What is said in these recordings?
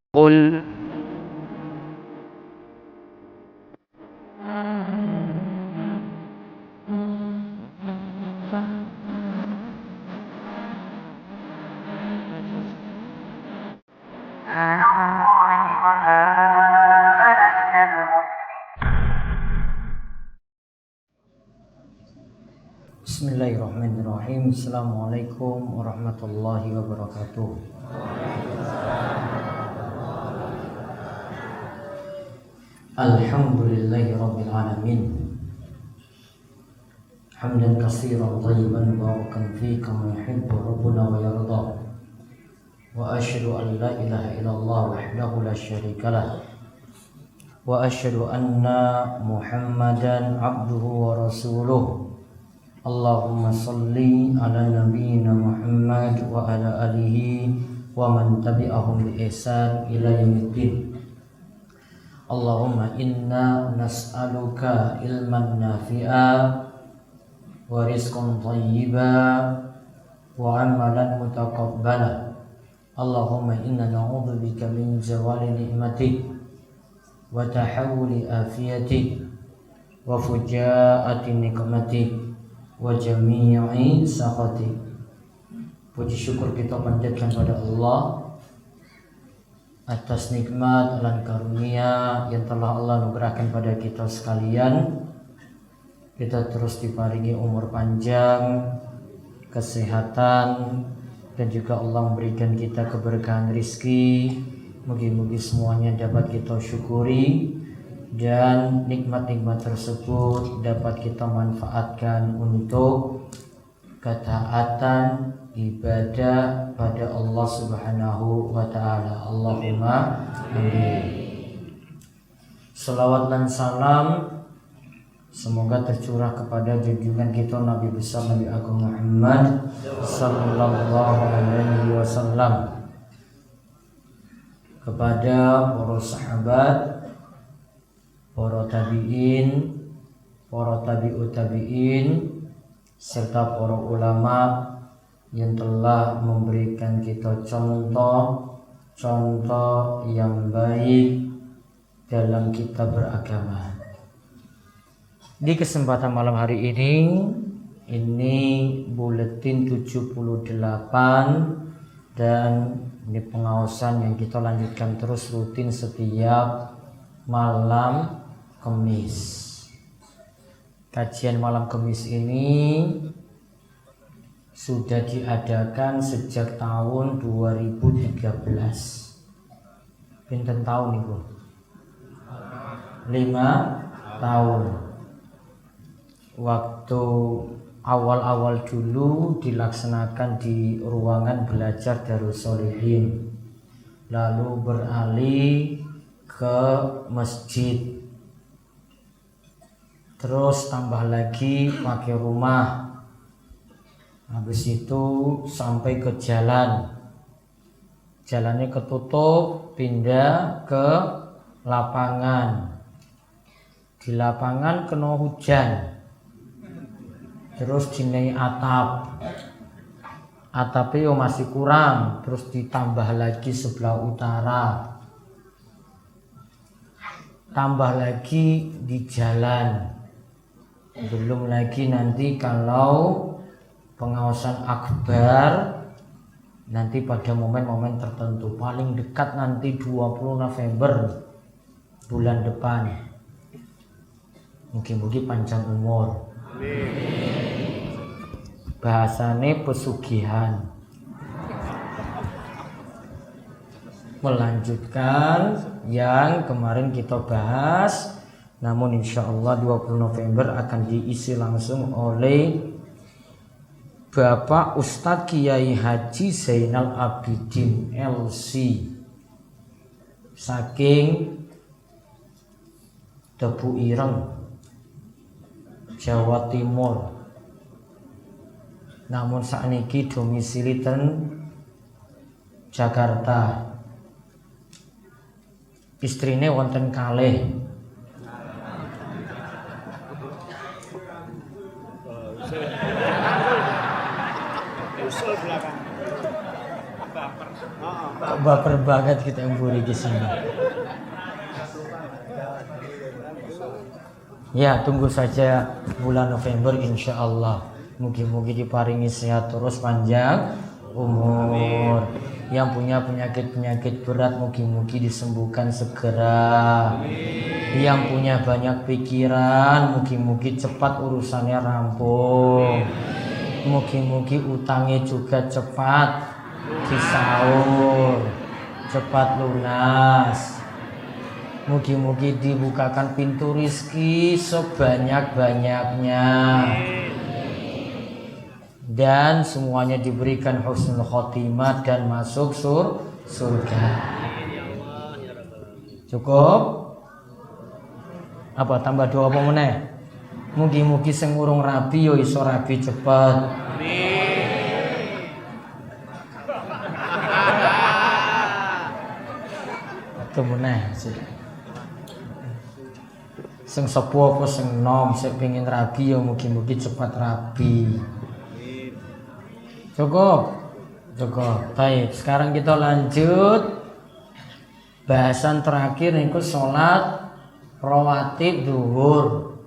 قل Bismillahirrahmanirrahim. Assalamualaikum warahmatullahi wabarakatuh. Alhamdulillahi rabbil alamin. Hamdan katsiran thayyiban mubarakan fihi kama yuhibbu rabbuna wa yarda. Wa asyhadu an la ilaha illallah wahdahu la syarikalah. Wa asyhadu anna Muhammadan abduhu wa rasuluh. Allahumma salli ala nabiyyina Muhammad wa ala alihi wa man tabi'ahum bi ihsan ila yaumiddin. Allahumma inna nas'aluka ilman nafi'a wa rizqan thayyiba wa amalan mutaqabbala. Allahumma inna na'udzubika min zawali ni'matik wa tahawuli afiyatik wa fujaati nikmatik wa jami'i sakhatik. Puji syukur kita panjatkan pada Allah atas nikmat dan karunia yang telah Allah anugerahkan pada kita sekalian. Kita terus diparingi umur panjang, kesehatan, dan juga Allah memberikan kita keberkahan rizki. Mugi-mugi semuanya dapat kita syukuri dan nikmat-nikmat tersebut dapat kita manfaatkan untuk ketaatan ibadah pada Allah Subhanahu wa taala. Allahumma amin. Salawat dan salam semoga tercurah kepada junjungan kita Nabi besar Nabi Agung Muhammad sallallahu alaihi wasallam, kepada para sahabat, para tabi'in, para tabi'ut tabi'in, serta para ulama yang telah memberikan kita contoh yang baik dalam kita beragama. Di kesempatan malam hari ini buletin 78 dan ini pengawasan yang kita lanjutkan terus rutin setiap malam Kamis. Kajian malam Kamis ini sudah diadakan sejak tahun 2013. Pinten tahun itu? 5 tahun. Waktu awal-awal dulu dilaksanakan di ruangan belajar Darus Sholihin, lalu beralih ke masjid, terus tambah lagi pakai rumah, habis itu sampai ke jalannya ketutup, pindah ke lapangan. Di lapangan kena hujan, terus dinai atapnya masih kurang, terus ditambah lagi sebelah utara, tambah lagi di jalan. Belum lagi nanti kalau pengawasan akbar nanti pada momen-momen tertentu, paling dekat nanti 20 November bulan depan. Mungkin-mungkin panjang umur. Bahasane pesugihan. Melanjutkan yang kemarin kita bahas, namun insya Allah 20 November akan diisi langsung oleh Bapak Ustadz Kiai Haji Zainal Abidin LC saking Tebu Ireng, Jawa Timur. Namun sakniki domisili ten Jakarta. Istrine wonten kalih. Usul belakang. Baper. Kok baper banget kita emburi di sini. Ya, tunggu saja bulan November insya Allah. Mugi-mugi diparingi sehat terus, panjang umur. Yang punya penyakit-penyakit berat mugi-mugi disembuhkan segera. Yang punya banyak pikiran mugi-mugi cepat urusannya rampung. Mugi-mugi utangnya juga cepat disaur, cepat lunas. Mugi-mugi dibukakan pintu rizki sebanyak-banyaknya. Dan semuanya diberikan husnul khotimah dan masuk surga. Cukup? Apa tambah doa apa meneh? Mugi-mugi sing urung rabi yo iso rabi cepet. Meneh sing sepuh apa sing nom sing pengen rabi ya mugi-mugi cepat rabi. Cukup. Baik, sekarang kita lanjut bahasan terakhir niku salat rawatib zuhur.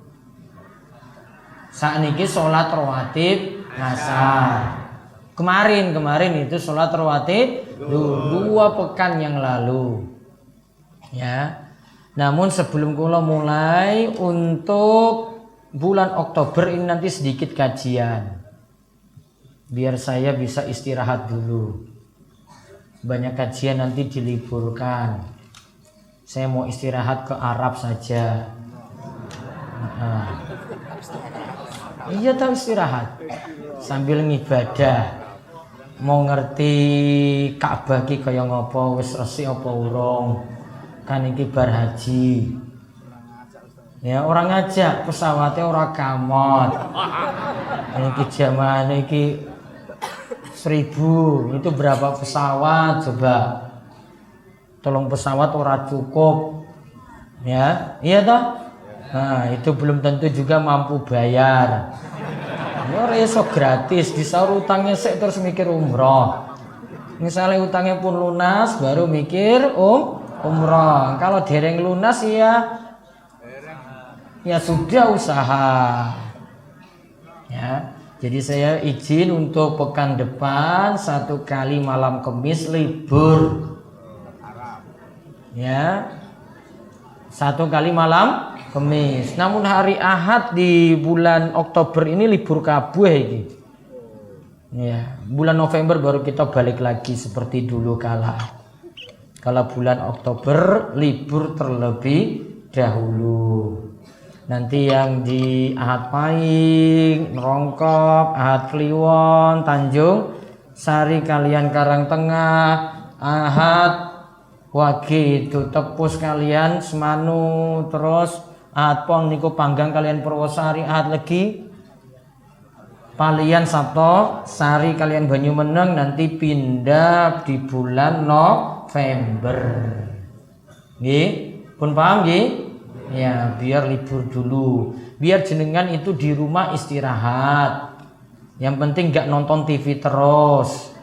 Sakniki salat rawatib asar. Kemarin itu salat rawatib 2 pekan yang lalu. Ya. Namun sebelum kula mulai untuk bulan Oktober ini nanti sedikit kajian. Biar saya bisa istirahat dulu. Banyak kajian nanti diliburkan. Saya mau istirahat ke Arab saja. Iya tahu istirahat sambil ngibadah. Mau ngerti Ka'bah ki kaya ngopo, wis resik apa urung? Kan iki bar haji. Ya orang ngajak pesawatnya orang kamot. Iki jamane iki 1000 itu berapa pesawat coba? Tolong pesawat ora cukup. Ya, iya toh? Nah, itu belum tentu juga mampu bayar. Ya ora iso gratis, disaur utangnya sik terus mikir umroh. Misalnya utangnya pun lunas baru mikir umroh. Kalau dereng lunas ya sudah usaha. Ya. Jadi saya izin untuk pekan depan 1 kali malam Kamis libur. Ya. 1 kali malam Kamis. Namun hari Ahad di bulan Oktober ini libur kabeh iki. Ya, bulan November baru kita balik lagi seperti dulu kala. Kalau bulan Oktober libur terlebih dahulu. Nanti yang di Ahad Pahing, Rongkop, Ahad Kliwon, Tanjung Sari kalian Karangtengah, Ahad Wage itu Tepus kalian Semanu, terus Ahad Pon niku Panggang kalian Purwosari, Ahad Legi Palian Sabto Sari kalian Banyumeneng nanti pindah di bulan November. Nggih, pun paham nggih? Ya, biar libur dulu. Biar jenengan itu di rumah istirahat. Yang penting gak nonton TV terus.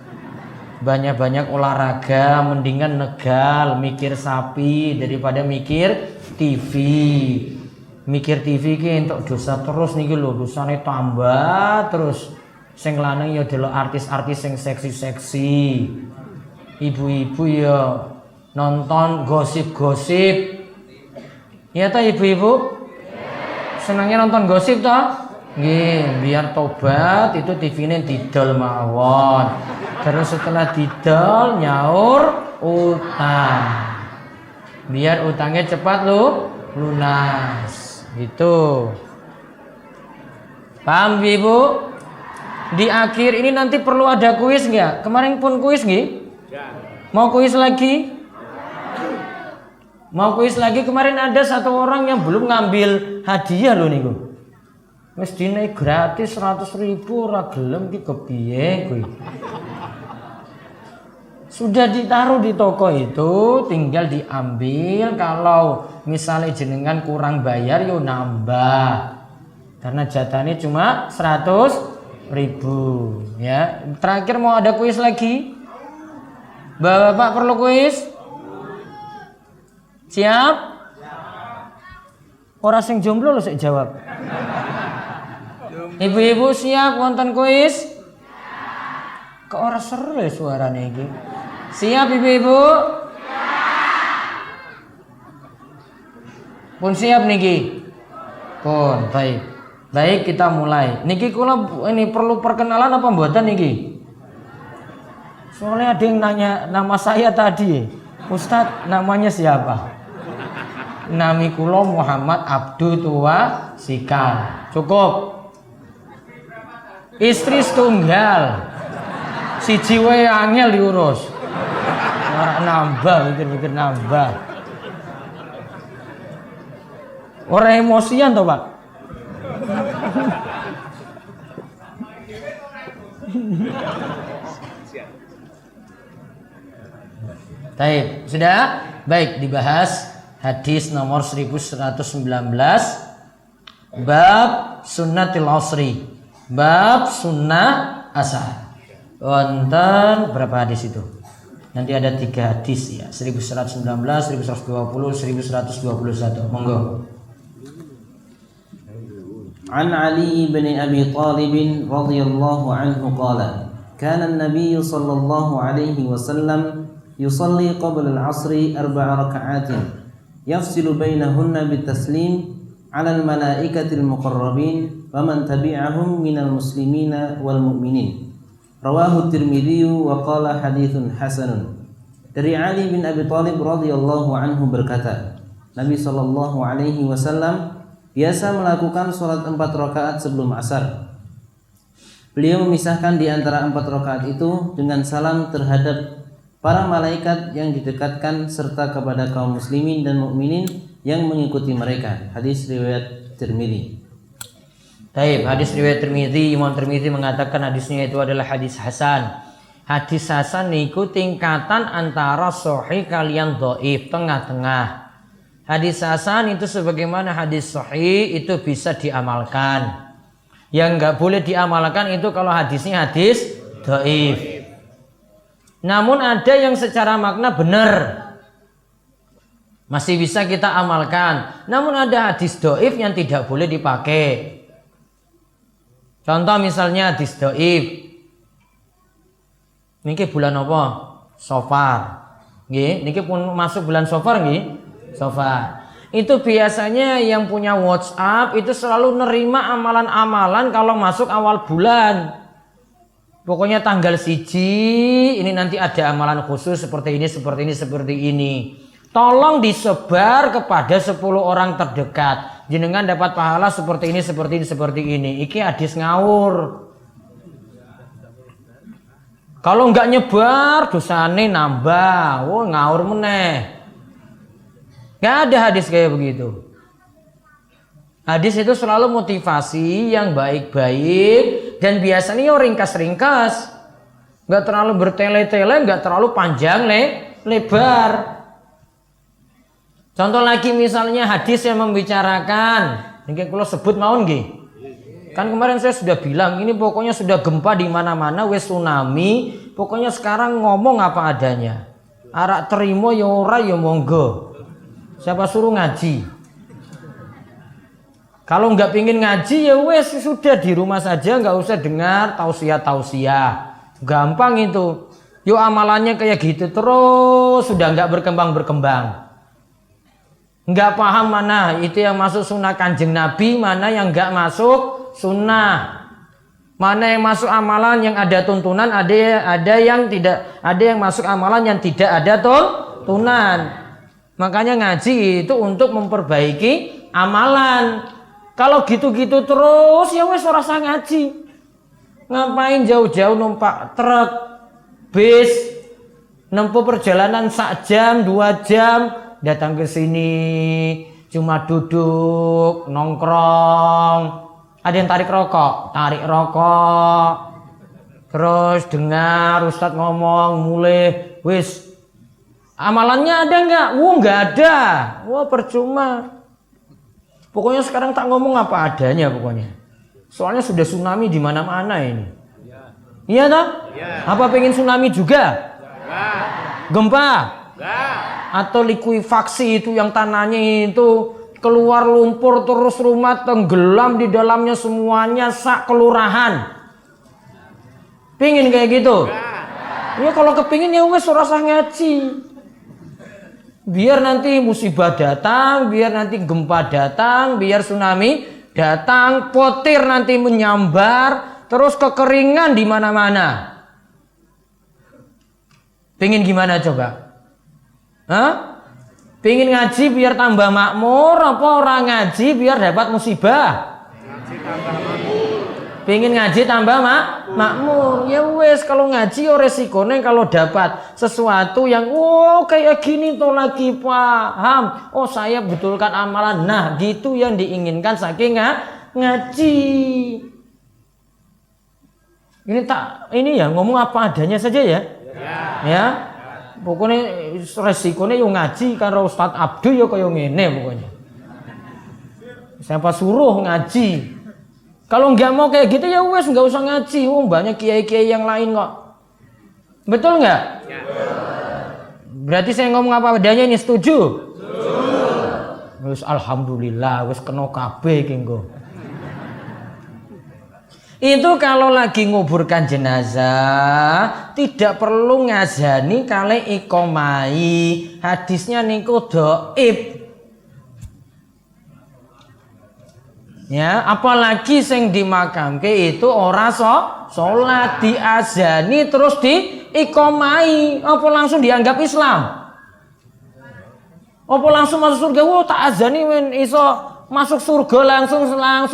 Banyak-banyak olahraga, mendingan negal, mikir sapi daripada mikir TV. Mikir TV ki entuk dosa terus niki lho, dosane tambah terus. Sing lanang ya delok artis-artis sing seksi-seksi. Ibu-ibu ya nonton gosip-gosip. Iya toh ibu-ibu? Senangnya nonton gosip toh? Nggih, biar tobat itu TV-ne didol mawon. Terus setelah didol nyaur utang. Biar utangnya cepat lunas. Gitu. Paham ibu? Di akhir ini nanti perlu ada kuis nggak? Kemarin pun kuis nggih? Mau kuis lagi? Mau kuis lagi? Kemarin ada 1 orang yang belum ngambil hadiah loh niku. Wis dinaik gratis 100.000 ora gelem ki kepiye kuwi. Sudah ditaruh di toko itu, tinggal diambil. Kalau misalnya jenengan kurang bayar yo nambah. Karena jatahnya cuma 100.000 ya. Terakhir mau ada kuis lagi? Bapak perlu kuis? Siap? Orang sing jomblo lho sik jawab. Ibu-ibu siap wonten kuis? Kok ora seru ya suarane iki? Siap ibu-ibu? Pun siap niki? Pun, baik. Baik, kita mulai. Niki kula ini perlu perkenalan apa mboten niki? Soalnya ada yang nanya nama saya tadi. Ustadz, namanya siapa? Nami kula Muhammad Abdu Tua Sikal. Cukup. Istri setunggal. Siji wae angel diurus. Ora nambah, mikir-mikir nambah. Ora emosian toh, Pak? Baik, sudah? Baik, dibahas hadis nomor 1119 bab sunnatil asri, bab sunnah asar. Wonten berapa hadis itu? Nanti ada 3 hadis ya, 1119, 1120, 1121. Monggo. An Ali bin Abi Thalib radhiyallahu anhu qala kana an-nabiy sallallahu alaihi wasallam yusalli qabla al-'asri 4 raka'atin yafsilu bainahunna bitaslim 'ala al-malaikati al-muqarrabin wa man tabi'ahum minal muslimina wal mu'minin. Rawahu Tirmidzi wa qala haditsun hasanun. Dari Ali bin Abi Thalib radhiyallahu anhu berkata, Nabi sallallahu alaihi wasallam biasa melakukan sholat 4 rakaat sebelum asar. Beliau memisahkan di antara 4 rakaat itu dengan salam terhadap para malaikat yang didekatkan serta kepada kaum muslimin dan mukminin yang mengikuti mereka. Hadis riwayat Tirmidzi. Baik, hadis riwayat Tirmidzi. Imam Tirmidzi mengatakan hadisnya itu adalah hadis hasan. Hadis hasan niku tingkatan antara sahih kalian dhaif, tengah-tengah. Hadis hasan itu sebagaimana hadis sahih itu bisa diamalkan. Yang enggak boleh diamalkan itu kalau hadisnya hadis dhaif. Namun ada yang secara makna benar, masih bisa kita amalkan. Namun ada hadis dhaif yang tidak boleh dipakai. Contoh misalnya hadis dhaif. Niki bulan apa? Safar. Nggih, niki pun masuk bulan Safar nggih. Safar. Itu biasanya yang punya WhatsApp itu selalu nerima amalan-amalan kalau masuk awal bulan. Pokoknya tanggal 1 ini nanti ada amalan khusus seperti ini, seperti ini, seperti ini. Tolong disebar kepada 10 orang terdekat. Jenengan dapat pahala seperti ini, seperti ini, seperti ini. Iki hadis ngawur. Kalau enggak nyebar dosane nambah. Oh, ngawur meneh. Enggak ada hadis kayak begitu. Hadis itu selalu motivasi yang baik-baik dan biasanya ringkas-ringkas. Enggak terlalu bertele-tele, enggak terlalu panjang lebar. Contoh lagi misalnya hadis yang membicarakan, ini kalau sebut mau nggih. Kan kemarin saya sudah bilang ini pokoknya sudah gempa di mana-mana, wes tsunami, pokoknya sekarang ngomong apa adanya. Arak terima ya ora ya monggo. Siapa suruh ngaji? Kalau nggak pingin ngaji ya wes sudah di rumah saja, nggak usah dengar tausiah. Gampang itu. Yo amalannya kayak gitu terus sudah nggak berkembang. Nggak paham mana itu yang masuk sunnah kanjeng Nabi, mana yang nggak masuk sunnah, mana yang masuk amalan yang ada tuntunan, ada yang tidak, ada yang masuk amalan yang tidak ada tuntunan. Makanya ngaji itu untuk memperbaiki amalan. Kalau gitu-gitu terus ya wes ora usah ngaji. Ngapain jauh-jauh numpak truk, bis, nempuh perjalanan 1 jam, 2 jam, datang ke sini cuma duduk, nongkrong. Ada yang tarik rokok, terus dengar Ustadz ngomong, mulai, wis, amalannya ada nggak? Nggak ada, percuma. Pokoknya sekarang tak ngomong apa adanya pokoknya. Soalnya sudah tsunami di mana-mana ini. Iya toh? Apa pengen tsunami juga? Gempa? Atau likuifaksi itu yang tanahnya itu keluar lumpur terus rumah tenggelam di dalamnya semuanya sak kelurahan. Pingin kayak gitu? Ya kalau kepingin ya wes ora usah ngaji. Biar nanti musibah datang, biar nanti gempa datang, biar tsunami datang, petir nanti menyambar, terus kekeringan di mana-mana. Pingin gimana coba? Hah? Pingin ngaji biar tambah makmur, apa orang ngaji biar dapat musibah? Pingin ngaji tambah makmur. Ya wes, kalau ngaji resikonya kalau dapat sesuatu yang kayak gini tuh lagi paham. Oh saya betulkan amalan. Nah gitu yang diinginkan saking ngaji. Ini ya ngomong apa adanya saja ya. Ya. Pokoknya resikonya yang ngaji karo Ustadz Abdul ya kaya ngene pokoknya. Siapa suruh ngaji? Kalau nggak mau kayak gitu ya wes nggak usah ngaji. Banyak kiai-kiai yang lain kok. Betul nggak? Ya. Berarti saya ngomong apa adanya ini setuju? Wes alhamdulillah wes kena kabeh iki engko. Itu kalau lagi nguburkan jenazah tidak perlu ngazani kali iqomai. Hadisnya niku dhaif. Ya, apalagi sing dimakamke itu ora salat diazani terus diiqomai. Apa langsung dianggap Islam? Apa langsung masuk surga? Tak azani men iso masuk surga langsung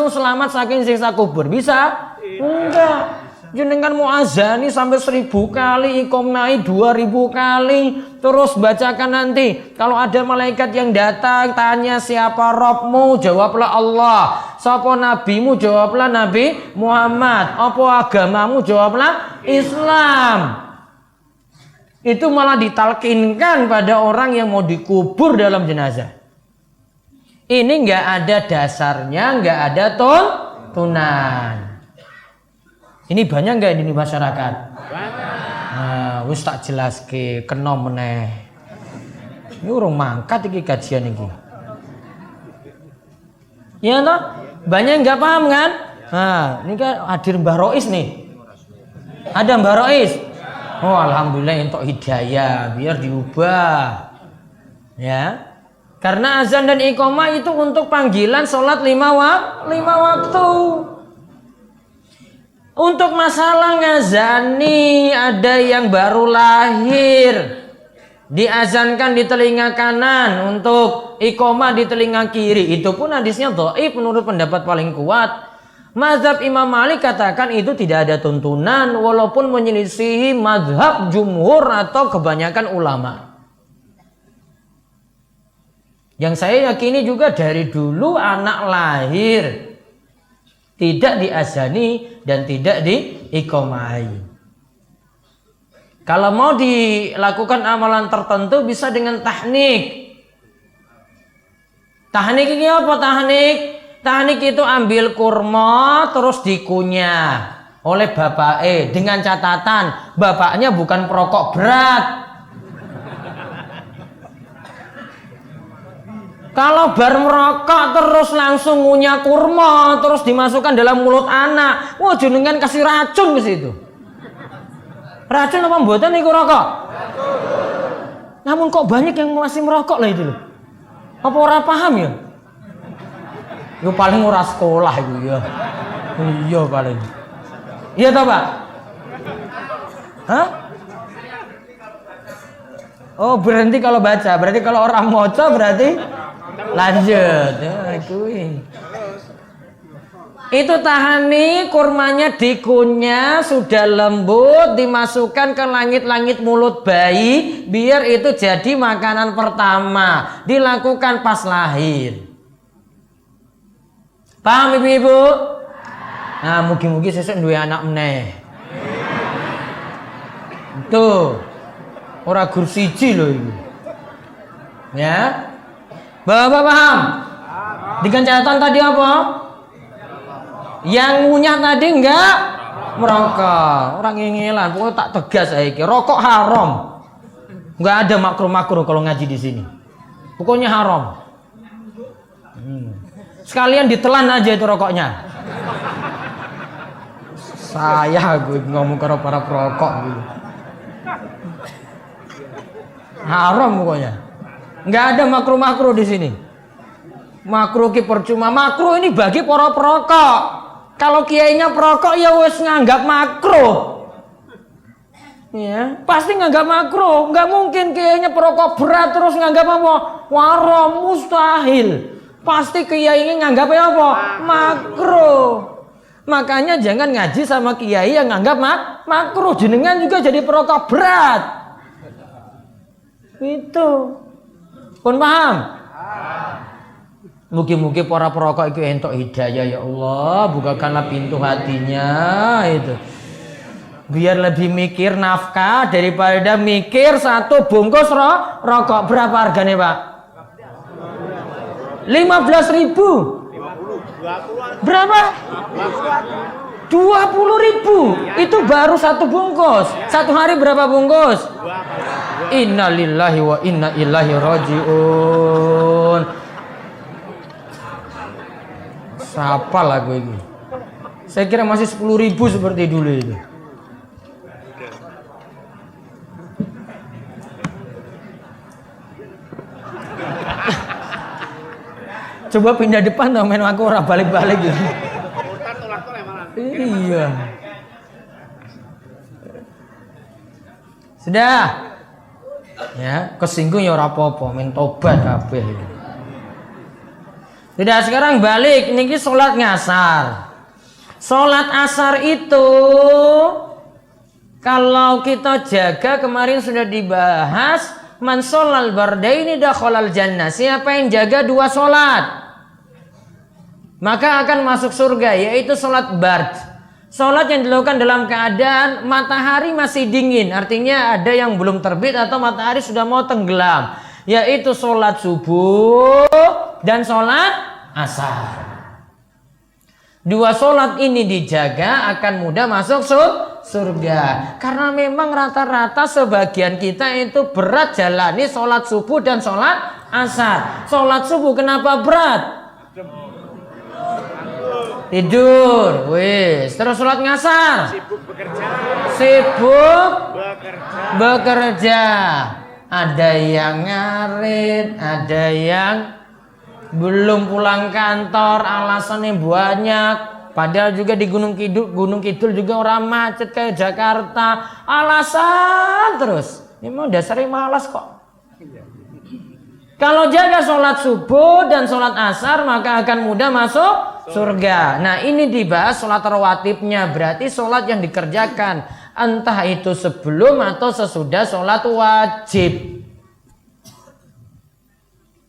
selamat saking siksa kubur. Bisa? Enggak. Jenengan mau azani sampai 1000 kali, iqomai 2000 kali, terus bacakan nanti. Kalau ada malaikat yang datang tanya siapa Rabbmu, jawablah Allah. Siapa nabimu, jawablah Nabi Muhammad. Apa agamamu, jawablah Islam. Itu malah ditalkinkan pada orang yang mau dikubur dalam jenazah. Ini nggak ada dasarnya, nggak ada tuntunan. Ini banyak nggak di masyarakat? Banyak. Wis tak jelaske kena meneh. Ini urung mangkat iki kajian iki. Ya toh? Banyak nggak paham kan? Ini kan hadir Mbah Rois nih. Ada Mbah Rois? Oh alhamdulillah untuk hidayah biar diubah. Ya. Karena azan dan iqamah itu untuk panggilan sholat 5 waktu. Untuk masalah ngazani, ada yang baru lahir diazankan di telinga kanan, untuk iqamah di telinga kiri. Itu pun hadisnya dhaif menurut pendapat paling kuat. Mazhab Imam Malik katakan itu tidak ada tuntunan walaupun menyelisihi mazhab jumhur atau kebanyakan ulama. Yang saya yakini juga dari dulu anak lahir tidak diazani dan tidak diiqomai. Kalau mau dilakukan amalan tertentu bisa dengan tahnik. Tahnik ini apa tahnik? Tahnik itu ambil kurma terus dikunyah oleh bapaknya dengan catatan bapaknya bukan perokok berat. Kalau bar merokok terus langsung ngunyah kurma terus dimasukkan dalam mulut anak, wah jenengan kasih racun ke situ. Racun apa mboten niku rokok? Namun kok banyak yang masih merokok lah itu loh. Apa ora paham ya? Yo paling ora sekolah itu ya. Iya paling. Iya toh, Pak? Hah? Oh, berhenti kalau baca. Berarti kalau orang moco berarti lanjut. Ya, kuwi. Itu tahani kurmanya dikunyah sudah lembut dimasukkan ke langit-langit mulut bayi biar itu jadi makanan pertama dilakukan pas lahir. Paham ibu-ibu? Nah, mugi-mugi sesuk duwe anak meneh. Tuh. Ora gur siji lho iki. Ya. Bapak paham? Dengan catatan tadi apa? Yang ngunyah tadi enggak merokok. Orang ngelan, pokoknya tak tegas saiki. Rokok haram. Nggak ada makruh-makruh kalau ngaji di sini. Pokoknya haram. Sekalian ditelan aja itu rokoknya. Saya gue ngomong ke para perokok gitu. Haram pokoknya. Nggak ada makruh-makruh di sini. Makruh ki percuma. Makruh ini bagi para perokok. Kalau kiainya perokok ya wes nganggap makruh. Ya, pasti nganggap makruh. Nggak mungkin kiainya perokok berat terus nganggap apa? Haram, mustahil. Pasti kiainya nganggap apa? Makruh. Makanya jangan ngaji sama kiai yang nganggap makruh. Jenengan juga jadi perokok berat. Itu. Pun paham? Mugi-mugi para perokok itu entuk hidayah ya Allah, bukakanlah pintu hatinya itu. Biar lebih mikir nafkah daripada mikir satu bungkus rokok. Berapa harganya, Pak? 15.000. Berapa? 20.000. Itu baru satu bungkus. Satu hari berapa bungkus? Innalillahi wa inna ilaihi rajiun. Siapa lagu ini? Saya kira masih 10.000 seperti dulu itu. Coba pindah depan dong, main aku ora balik-balik gitu. Iya. Sudah. Ya, kesinggung ya ora apa-apa, men tobat kabeh. Sudah, sekarang balik niki salat ngasar. Salat asar itu kalau kita jaga, kemarin sudah dibahas, man sholal bardaini dakhalal jannah. Siapa yang jaga dua salat maka akan masuk surga, yaitu salat bard. Salat yang dilakukan dalam keadaan matahari masih dingin, artinya ada yang belum terbit atau matahari sudah mau tenggelam, yaitu salat subuh dan salat asar. Dua salat ini dijaga akan mudah masuk surga. Karena memang rata-rata sebagian kita itu berat jalani salat subuh dan salat asar. Salat subuh kenapa berat? Tidur, wis. Terus sholat ngasar. Sibuk bekerja. Ada yang ngarit, ada yang belum pulang kantor, alasannya banyak. Padahal juga di Gunung Kidul juga orang macet kayak Jakarta. Alasan terus. Ini mau dasarnya malas kok. Kalau jaga sholat subuh dan sholat asar maka akan mudah masuk surga. Nah, ini dibahas sholat rawatibnya, berarti sholat yang dikerjakan entah itu sebelum atau sesudah sholat wajib.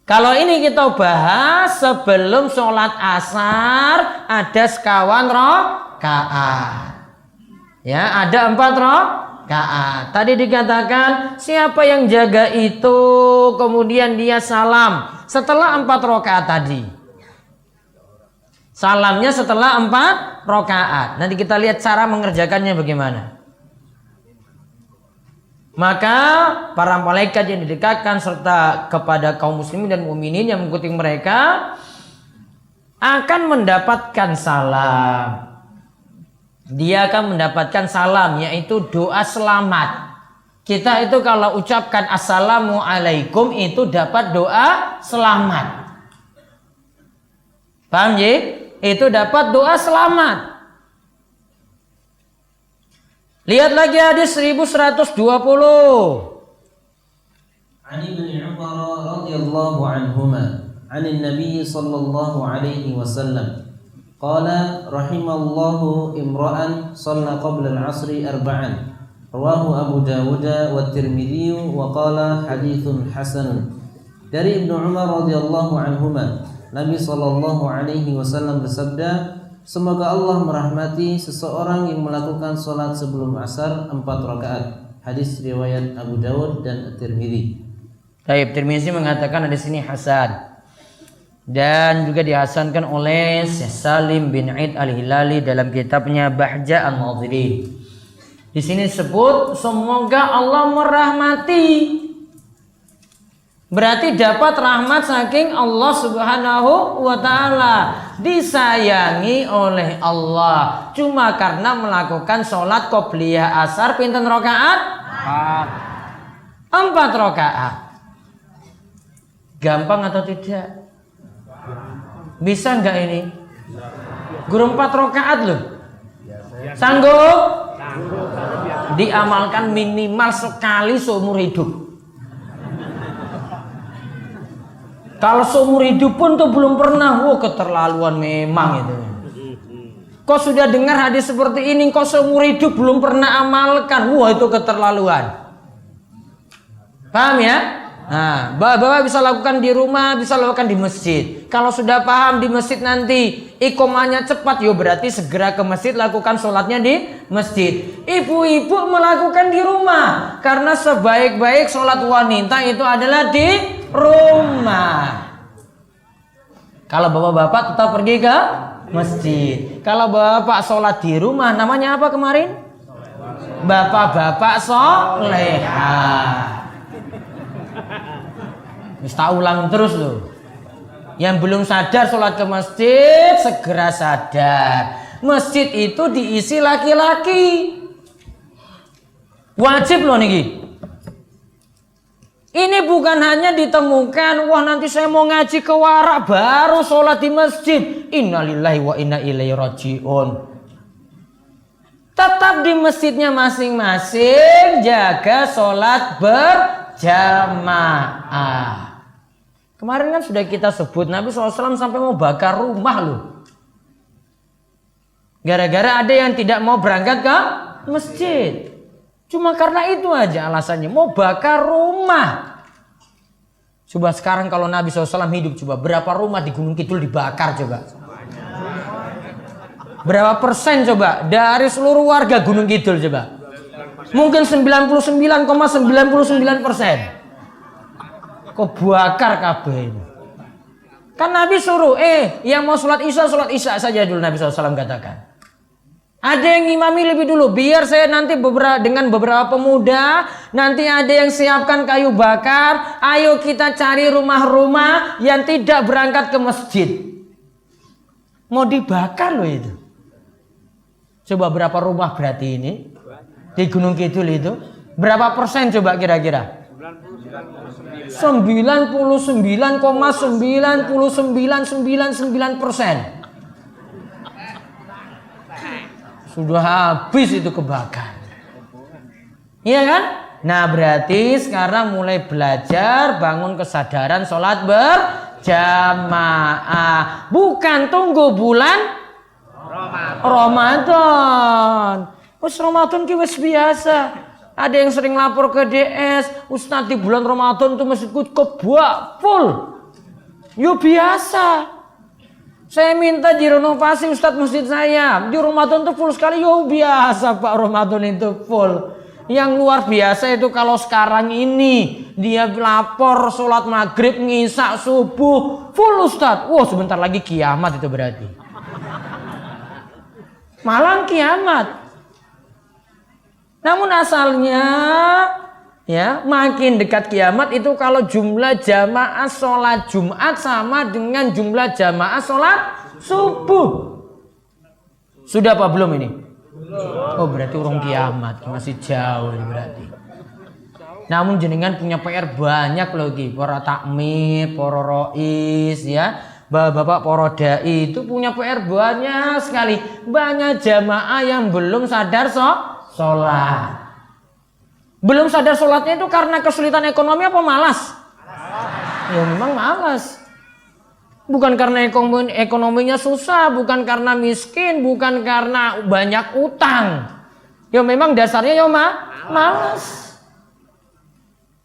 Kalau ini kita bahas sebelum sholat asar ada sekawan rakaat. Ya, ada 4 rakaat. Tadi dikatakan siapa yang jaga itu kemudian dia salam setelah 4 rakaat tadi. Salamnya setelah 4 rakaat. Nanti kita lihat cara mengerjakannya bagaimana. Maka para malaikat yang didekatkan serta kepada kaum muslimin dan mukminin yang mengikuti mereka akan mendapatkan salam. Dia akan mendapatkan salam, yaitu doa selamat. Kita itu kalau ucapkan assalamualaikum itu dapat doa selamat. Paham ya? Itu dapat doa selamat. Lihat lagi hadis 1120. An Ibnu Umar radhiyallahu anhuma, 'anil Nabi sallallahu alaihi wasallam, qala rahimallahu imra'an shalla qabla al-'asri arba'an. Rawahu Abu Dawud wa Tirmidzi wa qala haditsun hasan. Dari Ibnu Umar radhiyallahu anhuma, Nabi sallallahu alaihi wasallam bersabda, semoga Allah merahmati seseorang yang melakukan sholat sebelum asar 4 rakaat. Hadis riwayat Abu Dawud dan Tirmidzi. Baik, Tirmidzi mengatakan di sini hasan. Dan juga dihasankan oleh Syekh Salim bin Aid Al-Hilali dalam kitabnya Bahja An-Nadhirin. Di sini disebut semoga Allah merahmati Berarti dapat rahmat saking Allah Subhanahu wa ta'ala. Disayangi oleh Allah. Cuma karena melakukan sholat qobliyah asar pinten rakaat? 4 rakaat. Gampang atau tidak? Bisa enggak ini? Guru 4 rakaat loh. Sanggup? Diamalkan minimal sekali seumur hidup. Kalau seumur hidup pun tuh belum pernah, keterlaluan memang itu. Kok sudah dengar hadis seperti ini, kok seumur hidup belum pernah amalkan, itu keterlaluan. Paham ya? Nah, bapak bisa lakukan di rumah, bisa lakukan di masjid. Kalau sudah paham di masjid nanti iqomahnya cepat, berarti segera ke masjid lakukan sholatnya di masjid. Ibu-ibu melakukan di rumah, karena sebaik-baik sholat wanita itu adalah di rumah. Kalau bapak-bapak tetap pergi ke masjid. Kalau bapak sholat di rumah, namanya apa kemarin? Bapak-bapak soleha. Bisa ulang terus loh. Yang belum sadar sholat ke masjid, segera sadar. Masjid itu diisi laki-laki. Wajib loh niki. Ini bukan hanya ditemukan, nanti saya mau ngaji ke Warak baru sholat di masjid. Innalillahi wa inna ilaihi raji'un. Tetap di masjidnya masing-masing, jaga sholat berjamaah. Kemarin kan sudah kita sebut Nabi SAW sampai mau bakar rumah loh. Gara-gara ada yang tidak mau berangkat ke masjid. Cuma karena itu aja alasannya, mau bakar rumah. Coba sekarang kalau Nabi SAW hidup, coba berapa rumah di Gunung Kidul dibakar coba. Berapa persen coba dari seluruh warga Gunung Kidul coba. Mungkin 99,99%. Kok bakar kabeh ini. Kan Nabi suruh, yang mau sholat isya saja dulu, Nabi SAW katakan. Ada yang ngimami lebih dulu, biar saya nanti dengan beberapa pemuda, nanti ada yang siapkan kayu bakar. Ayo kita cari rumah-rumah yang tidak berangkat ke masjid. Mau dibakar loh itu. Coba berapa rumah berarti ini di Gunung Kidul itu? Berapa persen coba kira-kira? 99,9999%. Sudah habis itu kebakar. Iya kan? Nah berarti sekarang mulai belajar bangun kesadaran sholat berjamaah. Bukan tunggu bulan Ramadan. Ramadan ki wis biasa. Ada yang sering lapor ke DS, Ustadz di bulan Ramadan tuh masjidku kebak full. Biasa. Saya minta direnovasi Ustadz masjid saya. Di Ramadan tuh full sekali. Biasa Pak, Ramadan itu full. Yang luar biasa itu kalau sekarang ini dia lapor sholat maghrib, ngisak, subuh full Ustadz. Sebentar lagi kiamat itu berarti. Malang kiamat. Namun asalnya makin dekat kiamat itu kalau jumlah jamaah sholat Jumat sama dengan jumlah jamaah sholat subuh. Sudah apa belum ini? Berarti urung kiamat, masih jauh ini berarti. Namun jenengan punya PR banyak loh ki, para takmir, para rois bapak-bapak para dai itu punya PR banyak sekali. Banyak jamaah yang belum sadar sholat. Belum sadar sholatnya itu karena kesulitan ekonomi apa malas? Memang malas. Bukan karena ekonominya susah, bukan karena miskin, bukan karena banyak utang. Memang dasarnya malas.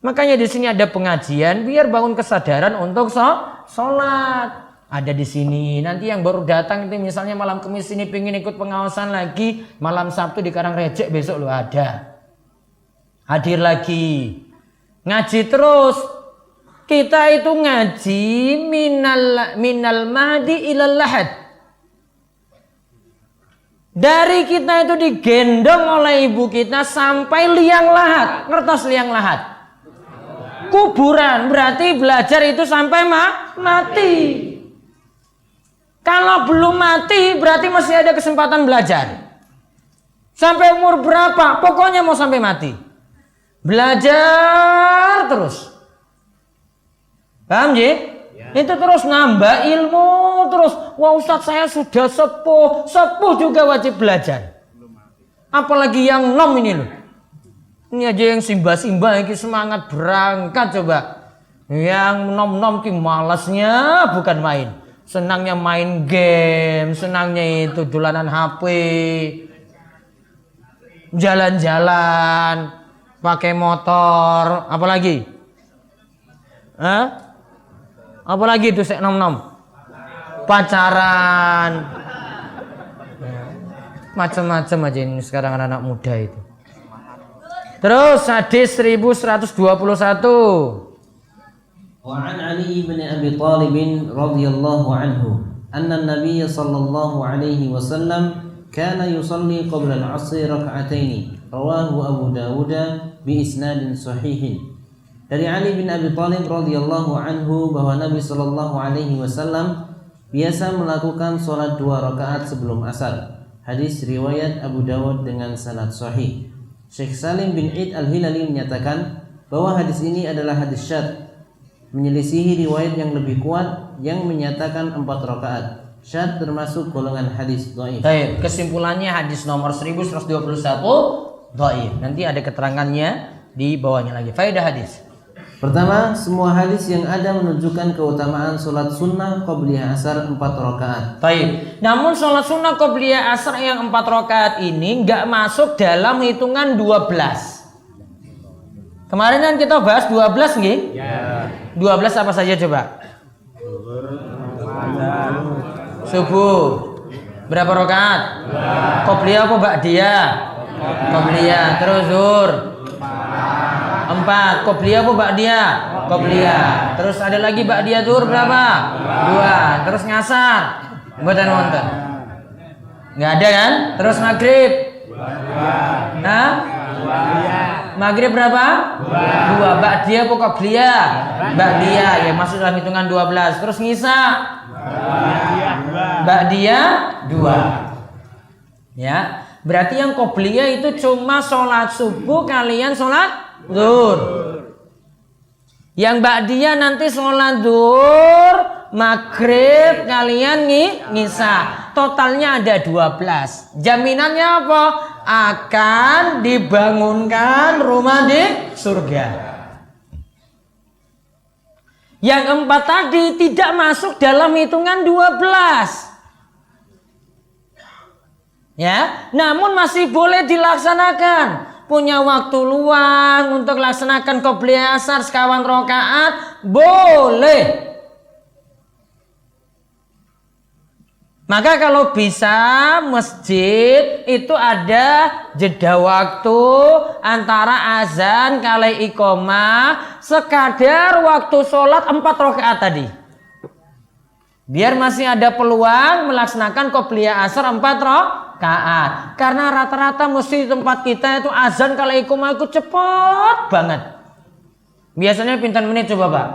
Makanya di sini ada pengajian biar bangun kesadaran untuk sholat. Ada di sini. Nanti yang baru datang itu misalnya malam Kamis ini pengen ikut pengawasan lagi, malam Sabtu di Karangreje besok lo ada. Hadir lagi. Ngaji terus. Kita itu ngaji minal mahdi ilal lahad. Dari kita itu digendong oleh ibu kita sampai liang lahat. Ngertos liang lahat? kuburan. Berarti belajar itu sampai mati. Kalau belum mati berarti masih ada kesempatan belajar. Sampai umur berapa? Pokoknya mau sampai mati. Belajar terus. Paham Ji? Itu terus nambah ilmu terus. Wah Ustadz saya sudah sepuh. Sepuh juga wajib belajar. Apalagi yang nom ini loh. Ini aja yang simba-simba ini semangat berangkat coba. Yang nom-nom ki malasnya bukan main. Senangnya main game, senangnya itu dolanan HP, jalan-jalan, pakai motor, apalagi? Apalagi itu sek nom-nom? Pacaran, macam-macam aja ini sekarang anak-anak muda itu. Terus hadis 1121. وعن علي بن أبي طالب رضي الله عنه أن النبي صلى الله عليه وسلم كان يصلي قبل العصر ركعتين رواه أبو داود بإسناد صحيح. Dari Ali bin Abi Thalib radhiyallahu anhu bahwa Nabi sallallahu alaihi wasallam biasa melakukan sholat 2 rakaat sebelum asar. Hadis riwayat Abu Dawud dengan sanad sahih. Syekh Salim bin Id Al-Hilali menyatakan bahwa hadis ini adalah hadis syadz, menyelisihi riwayat yang lebih kuat yang menyatakan 4 rakaat. Syadz termasuk golongan hadis dhaif. Baik, kesimpulannya hadis nomor 1121 dhaif. Nanti ada keterangannya di bawahnya lagi. Faedah hadis. Pertama, semua hadis yang ada menunjukkan keutamaan sholat sunnah qobliyah asar 4 rakaat. Baik. Namun sholat sunnah qobliyah asar yang 4 rakaat ini nggak masuk dalam hitungan 12. Kemarin kan kita bahas 12 nggih? Ya. 12 apa saja coba? Subuh. Berapa rakaat? Qobliyah apa ba'diyah? Qobliyah. Terus zuhur. 4. Qobliyah apa ba'diyah? Qobliyah. Terus ada lagi ba'diyah zuhur berapa? 2. Terus ngasar. Mboten wonten. Enggak ada kan? Terus maghrib. Nah? Maghrib berapa? 2. Ba'diyah apa qobliyah? Ba'diyah. Ya masuk dalam hitungan 12. Terus ngisa? Ba'diyah 2. Ya. Berarti yang qobliyah itu cuma sholat subuh kalian sholat zuhur. Yang ba'diyah nanti sholat zuhur, maghrib kalian ngisa. Totalnya ada 12. Jaminannya apa? Akan dibangunkan rumah di surga. Yang 4 tadi tidak masuk dalam hitungan 12. Ya, namun masih boleh dilaksanakan. Punya waktu luang untuk laksanakan qobliyah asar sekawan rakaat, boleh. Maka kalau bisa masjid itu ada jeda waktu antara azan kali iqomah sekadar waktu sholat 4 rakaat tadi. Biar masih ada peluang melaksanakan qobliyah asar 4 rakaat. Karena rata-rata mesti di tempat kita itu azan kali iqomah itu cepat banget. Biasanya pinten menit coba Pak?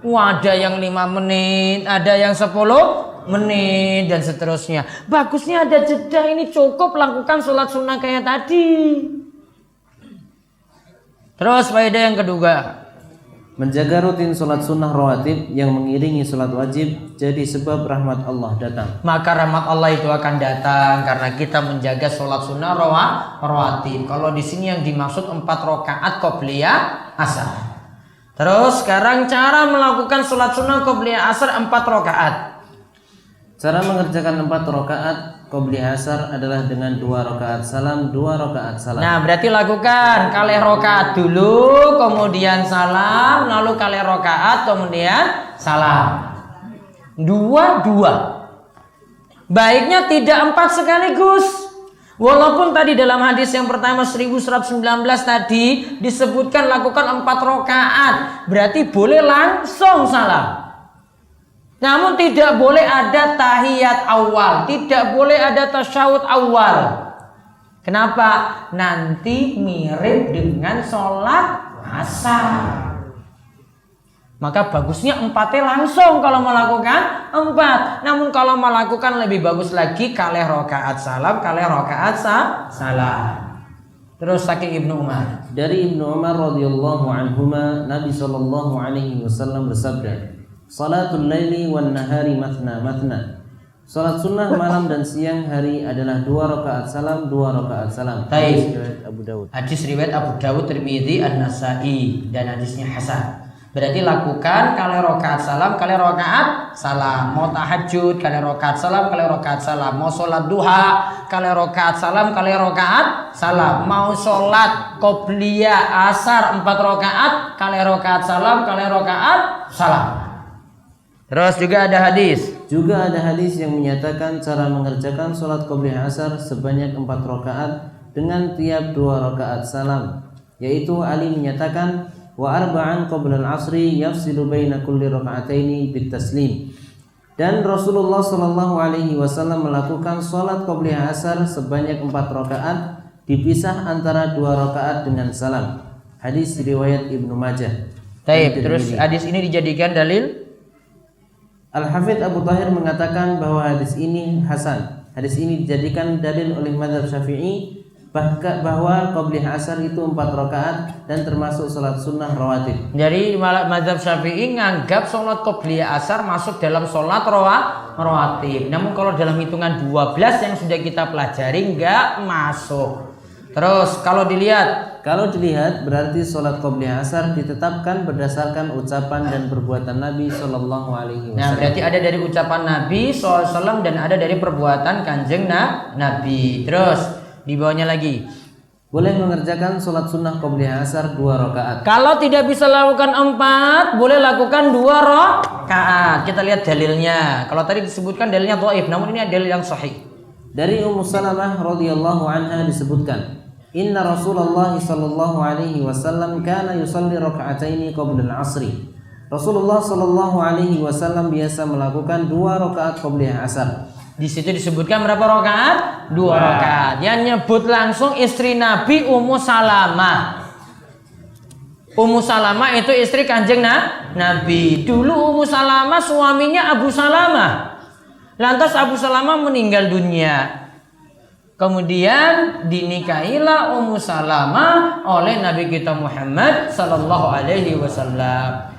Wah, ada yang 5 menit, ada yang 10 menit dan seterusnya. Bagusnya ada jeda, ini cukup lakukan sholat sunnah kayak tadi. Terus faedah yang kedua, menjaga rutin sholat sunnah rawatib yang mengiringi sholat wajib jadi sebab rahmat Allah datang. Maka rahmat Allah itu akan datang karena kita menjaga sholat sunnah rawatib. Kalau di sini yang dimaksud 4 rakaat qobliyah asar. Terus sekarang cara melakukan sholat sunnah qobliyah asar 4 rakaat. Cara mengerjakan 4 rakaat qobliyah asar adalah dengan 2 rakaat salam, 2 rakaat salam. Nah, berarti lakukan kali rakaat dulu, kemudian salam, lalu kali rakaat, kemudian salam. 2. Baiknya tidak 4 sekaligus. Walaupun tadi dalam hadis yang pertama 1119 tadi disebutkan lakukan 4 rakaat, berarti boleh langsung salam. Namun tidak boleh ada tahiyat awal, tidak boleh ada tasyahud awal. Kenapa? Nanti mirip dengan sholat asar. Maka bagusnya 4 langsung kalau melakukan 4. Namun kalau melakukan lebih bagus lagi kalih rakaat salam, kalih rakaat salam. Terus saking Ibnu Umar. Dari Ibnu Umar radhiyallahu anhuma, Nabi sallallahu alaihi wasallam bersabda, "Salatul laili wan nahari mathna mathna." Salat sunnah malam dan siang hari adalah 2 rakaat salam, 2 rakaat salam. Hadis riwayat Abu Dawud. Hadis riwayat Abu Dawud, Tirmidzi, An-Nasai dan hadisnya hasan. Berarti lakukan kali rakaat salam, kali rakaat salam. Mau tahajud kali rakaat salam, kali rakaat salam. Mau sholat duha kali rakaat salam, kali rakaat salam. Mau sholat qobliyah asar 4 rakaat kali rakaat salam, kali rakaat salam. Terus juga ada hadis. Juga ada hadis yang menyatakan cara mengerjakan sholat qobliyah asar sebanyak 4 rakaat dengan tiap 2 rakaat salam. Yaitu Ali menyatakan wa arba'an qabla al-'asri yafsilu baina kulli raka'ataini bitaslim. Dan Rasulullah sallallahu alaihi wasallam melakukan salat qobliyah asar sebanyak 4 rakaat dipisah antara 2 rakaat dengan salam. Hadis riwayat Ibnu Majah. Baik, terus hadis ini dijadikan dalil. Al-Hafidz Abu Thahir mengatakan bahwa hadis ini hasan. Hadis ini dijadikan dalil oleh mazhab Syafi'i bahwa qobliyah asar itu 4 rakaat dan termasuk salat sunnah rawatib. Jadi mazhab Syafi'i nganggap salat qobliyah asar masuk dalam salat rawatib. Namun kalau dalam hitungan 12 yang sudah kita pelajari enggak masuk. Terus kalau dilihat berarti salat qobliyah asar ditetapkan berdasarkan ucapan dan perbuatan Nabi sallallahu alaihi wasallam. Nah, berarti ada dari ucapan Nabi SAW dan ada dari perbuatan Kanjeng Nabi. Terus di bawahnya lagi, boleh mengerjakan sholat sunnah qobliyah asar 2 rakaat. Kalau tidak bisa lakukan 4, boleh lakukan 2 rakaat. Kita lihat dalilnya. Kalau tadi disebutkan dalilnya dhaif, namun ini ada dalil yang sahih. Dari Ummu Salamah radhiyallahu anha disebutkan, "Inna Rasulullah sallallahu alaihi wasallam kana yusalli raka'ataini qabla al-'asri." Rasulullah sallallahu alaihi wasallam biasa melakukan 2 rakaat qobliyah asar. Di situ disebutkan berapa rakaat? 2 rakaat. Yang nyebut langsung istri Nabi Ummu Salamah. Ummu Salamah itu istri Kanjeng Nabi. Dulu Ummu Salamah suaminya Abu Salamah. Lantas Abu Salamah meninggal dunia. Kemudian dinikahilah Ummu Salamah oleh Nabi kita Muhammad sallallahu alaihi wasallam.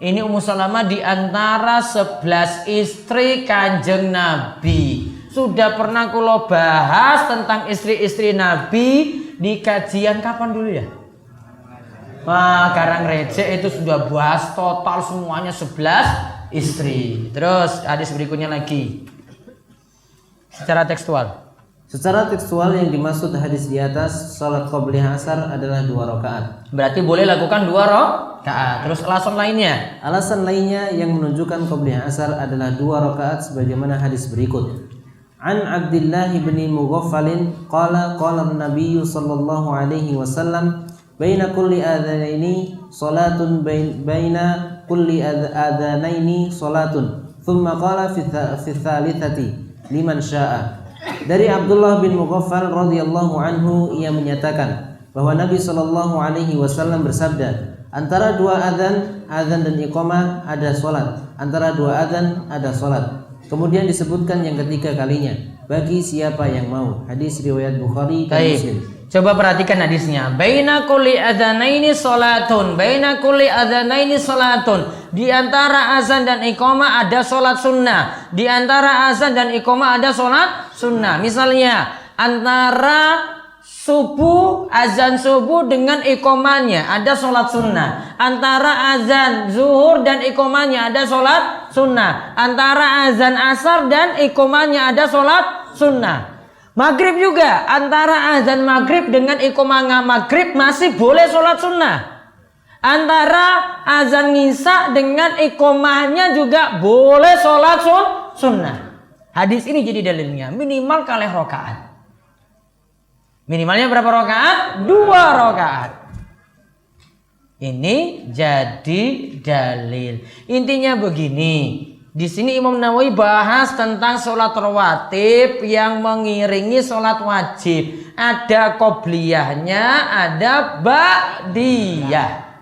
Ini Ummu Salamah di antara 11 istri Kanjeng Nabi. Sudah pernah kulo bahas tentang istri-istri Nabi di kajian kapan dulu ya? Wah, Karang Receh itu sudah bahas total semuanya 11 istri. Terus hadis berikutnya lagi. Secara tekstual yang dimaksud hadis di atas, salat qobliyah asar adalah 2 rakaat. Berarti boleh lakukan 2 rakaat. Terus alasan lainnya? Alasan lainnya yang menunjukkan qobliyah asar adalah 2 rakaat sebagaimana hadis berikut. An Abdullah bin Mughaffal qala an-nabiy sallallahu alaihi wasallam baina kulli adhanaini salatun baina kulli adhanaini salatun thumma qala fi thalithati liman syaa. Dari Abdullah bin Mughaffal radhiyallahu anhu, ia menyatakan bahwa Nabi sallallahu alaihi wasallam bersabda, antara 2 azan dan iqamah ada salat, antara 2 azan ada salat. Kemudian disebutkan yang ketiga kalinya, bagi siapa yang mau. Hadis riwayat Bukhari dan Muslim. Coba perhatikan hadisnya. Baina kulli adzanaini salatun. Baina kulli adzanaini salatun. Di antara azan dan iqamah ada salat sunnah. Di antara azan dan iqamah ada salat sunnah. Misalnya antara subuh, azan subuh dengan iqamahnya ada salat sunnah. Antara azan zuhur dan iqamahnya ada salat sunnah. Antara azan asar dan iqamahnya ada salat sunnah. Maghrib juga, antara azan maghrib dengan iqamah maghrib masih boleh sholat sunnah. Antara azan ngisya dengan iqamahnya juga boleh sholat sunnah. Hadis ini jadi dalilnya minimal kalih rakaat. Minimalnya berapa rakaat? 2 rakaat. Ini jadi dalil. Intinya begini. Di sini Imam Nawawi bahas tentang sholat rawatib yang mengiringi sholat wajib. Ada qobliyahnya, ada ba'diyah.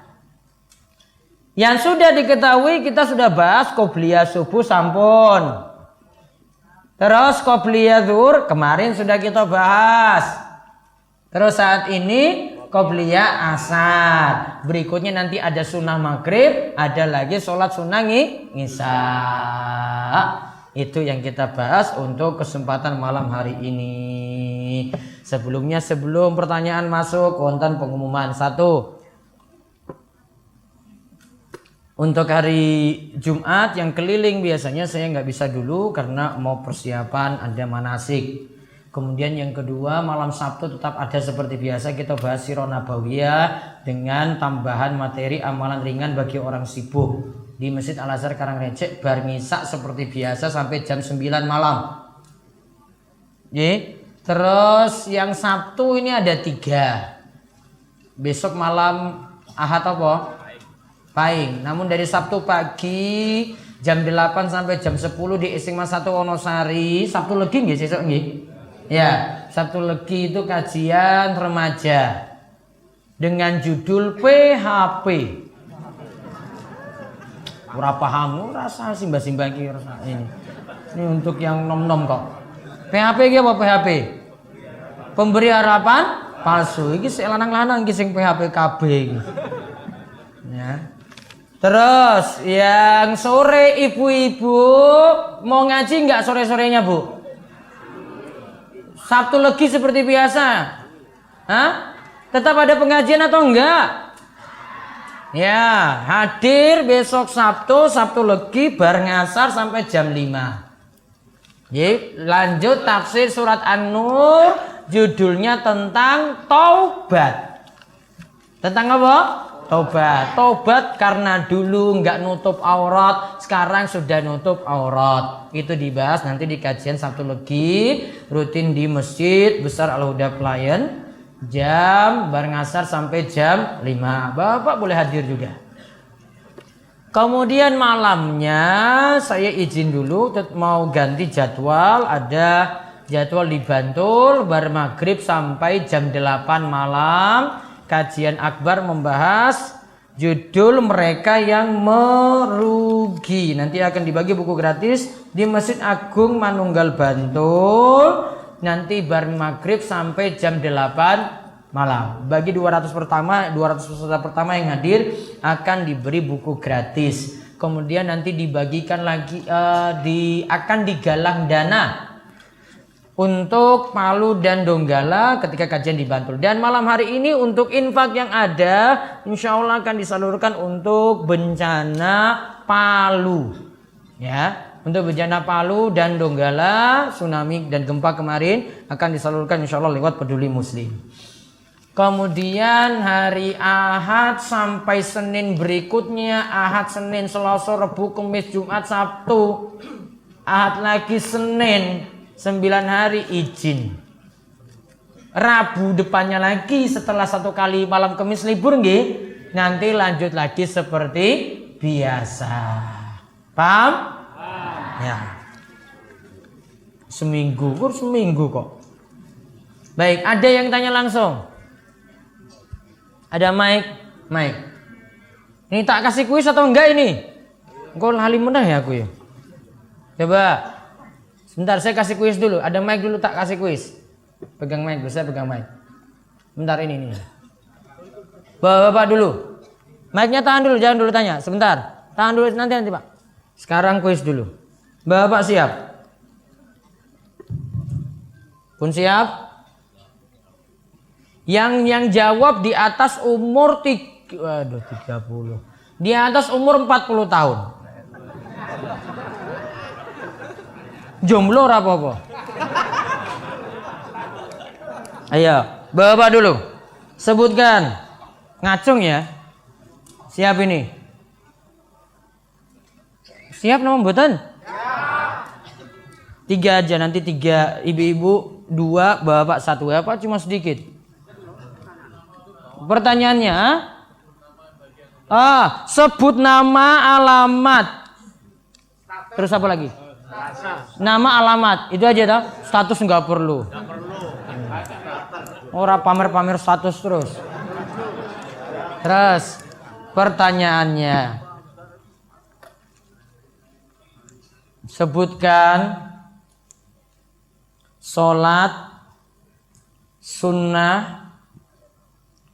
Yang sudah diketahui kita sudah bahas qobliyah subuh sampun. Terus qobliyah zuhur kemarin sudah kita bahas. Terus saat ini qobliyah asar. Berikutnya nanti ada sunnah maghrib, ada lagi sholat sunnah isya. Itu yang kita bahas untuk kesempatan malam hari ini. Sebelumnya sebelum pertanyaan masuk, wonten pengumuman satu. Untuk hari Jumat yang keliling biasanya saya nggak bisa dulu karena mau persiapan ada manasik. Kemudian yang kedua malam Sabtu tetap ada seperti biasa kita bahas Sirah Nabawiyah dengan tambahan materi amalan ringan bagi orang sibuk. Di Masjid Al-Azhar Karangrecek bar misa seperti biasa sampai jam 9 malam. Terus yang Sabtu ini ada 3. Besok malam Ahad apa? Paing. Namun dari Sabtu pagi jam 8 sampai jam 10 di SMA 1 Wonosari. Sabtu Legi nggih sesuk nggih? Ya, Sabtu Legi itu kajian remaja dengan judul PHP. Ora paham, rasa simbah-simbah iki ini. Ini untuk yang nom-nom kok. PHP iki apa PHP? Pemberi harapan palsu. Iki sik lanang-lanang iki sing PHP KB iki. Ya. Terus yang sore ibu-ibu mau ngaji enggak sore-sorenya, Bu? Sabtu Legi seperti biasa. Hah? Tetap ada pengajian atau enggak? Ya, hadir besok Sabtu Legi bar ngasar sampai jam 5. Lanjut tafsir surat An-Nur, judulnya tentang taubat. Tentang apa? Taubat karena dulu nggak nutup aurat, sekarang sudah nutup aurat. Itu dibahas nanti di kajian Sabtu Legi rutin di Masjid Besar Al-Huda Pelayan. Jam bar ngasar sampai jam 5. Bapak boleh hadir juga. Kemudian malamnya saya izin dulu mau ganti jadwal. Ada jadwal di Bantul bar maghrib sampai jam 8 malam. Kajian akbar membahas judul mereka yang merugi. Nanti akan dibagi buku gratis di Masjid Agung Manunggal Bantul. Nanti bar maghrib sampai jam 8 malam. Bagi 200 peserta pertama yang hadir akan diberi buku gratis. Kemudian nanti dibagikan lagi akan digalang dana untuk Palu dan Donggala ketika kajian di Bantul. Dan malam hari ini untuk infak yang ada insya Allah akan disalurkan untuk bencana Palu. Ya. Untuk bencana Palu dan Donggala, tsunami dan gempa kemarin akan disalurkan insya Allah lewat Peduli Muslim. Kemudian hari Ahad sampai Senin berikutnya, Ahad, Senin, Selasa, Rabu, Kamis, Jumat, Sabtu, Ahad lagi Senin, 9 hari izin. Rabu depannya lagi setelah 1 kali malam Kamis libur nggih, nanti lanjut lagi seperti biasa. Paham? Ya. Seminggu kok. Baik, ada yang tanya langsung? Ada mic. Ini tak kasih kuis atau enggak ini? Engkau lali menah ya aku ya. Coba. Sebentar saya kasih kuis dulu. Ada mic dulu tak kasih kuis. Pegang mic, saya pegang mic. Bentar ini. Bapak dulu. Mic-nya tahan dulu, jangan dulu tanya. Sebentar. Tahan dulu nanti Pak. Sekarang kuis dulu. Bapak siap? Pun siap? Yang jawab di atas umur 30. Di atas umur 40 tahun. Jomblo apa-apa? Ayo, Bapak dulu. Sebutkan. Ngacung ya. Siap ini. Siap nama mboten? 3 aja, nanti 3 ibu-ibu, 2 bapak, 1 bapak, cuma sedikit. Pertanyaannya, sebut nama, alamat. Terus apa lagi? Nama, alamat, itu aja toh. Status nggak perlu. Ora pamer-pamer status terus. Pertanyaannya, sebutkan sholat sunnah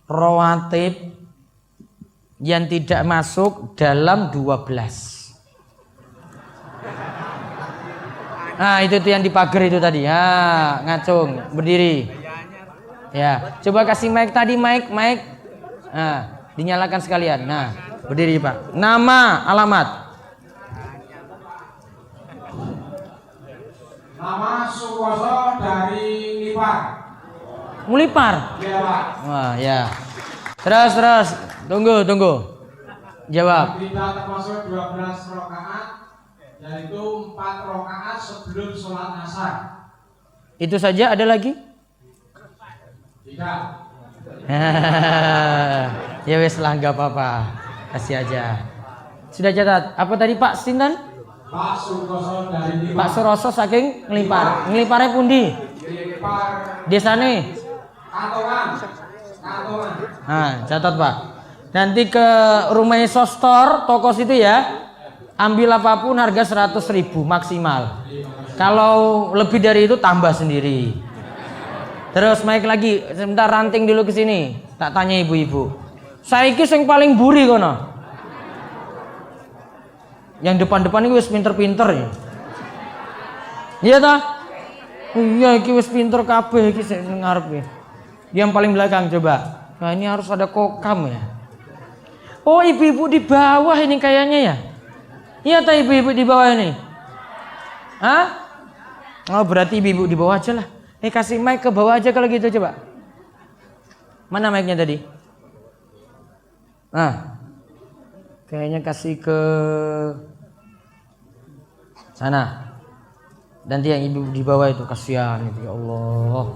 rawatib yang tidak masuk dalam 12. Nah itu tuh yang di pagar itu tadi. Ya, ngacung, berdiri. Ya, coba kasih mic tadi, mic. Nah, dinyalakan sekalian. Nah, berdiri Pak. Nama, alamat. Nama Sukoso dari Lipar. Mulipar. Iya Pak. Wah, ya. Terus. Tunggu. Jawab. Tidak termasuk 12 rakaat, yaitu 4 rakaat sebelum sholat asar. Itu saja, ada lagi? Tidak. Ya wes lah, nggak apa-apa. Kasih aja. Sudah catat. Apa tadi Pak Sinten? Pak Sukoso dari Lipar. Pak Suroso saking ngelipar. Ngelipare pundi? Lipar. Desane. Kantongan. Nah, catat Pak. Nanti ke Rumah Sostor, toko situ ya. Ambil apapun harga 100.000 maksimal. Kalau lebih dari itu tambah sendiri. Terus mic lagi, sebentar ranting dulu ke sini. Tak tanya ibu-ibu. Saiki sing paling buri kono. Yang depan-depan ini wis pinter-pinter ya. Iya toh? Iya iki wis pinter kabeh iki sing ngarep iki. Yang paling belakang coba. Nah, ini harus ada kokam ya. Oh, ibu-ibu di bawah ini kayaknya ya. Iya toh ibu-ibu di bawah ini. Hah? Oh, berarti ibu-ibu di bawah aja lah. Kasih mic ke bawah aja kalau gitu coba. Mana mic-nya tadi? Nah. Kayaknya kasih ke sana. Nanti yang ibu di bawah itu kasihan itu ya Allah.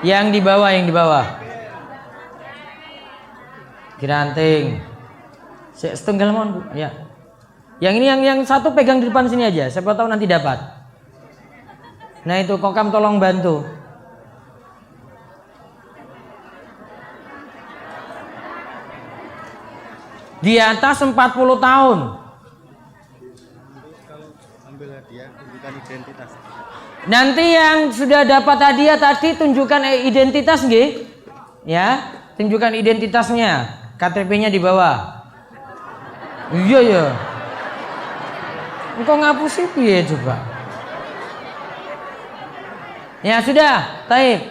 Yang di bawah. Diranting. Setengah mohon Bu. Ya. Yang ini yang satu pegang di depan sini aja. Siapa tahu nanti dapat. Nah itu kokam tolong bantu. Di atas 40 tahun. Ambil hadiah, tunjukkan identitas. Nanti yang sudah dapat hadiah tadi tunjukkan identitas nggih. Ya, tunjukkan identitasnya. KTP-nya di bawah. Iya ya. Engkau ngapusi piye coba? Ya sudah, taib.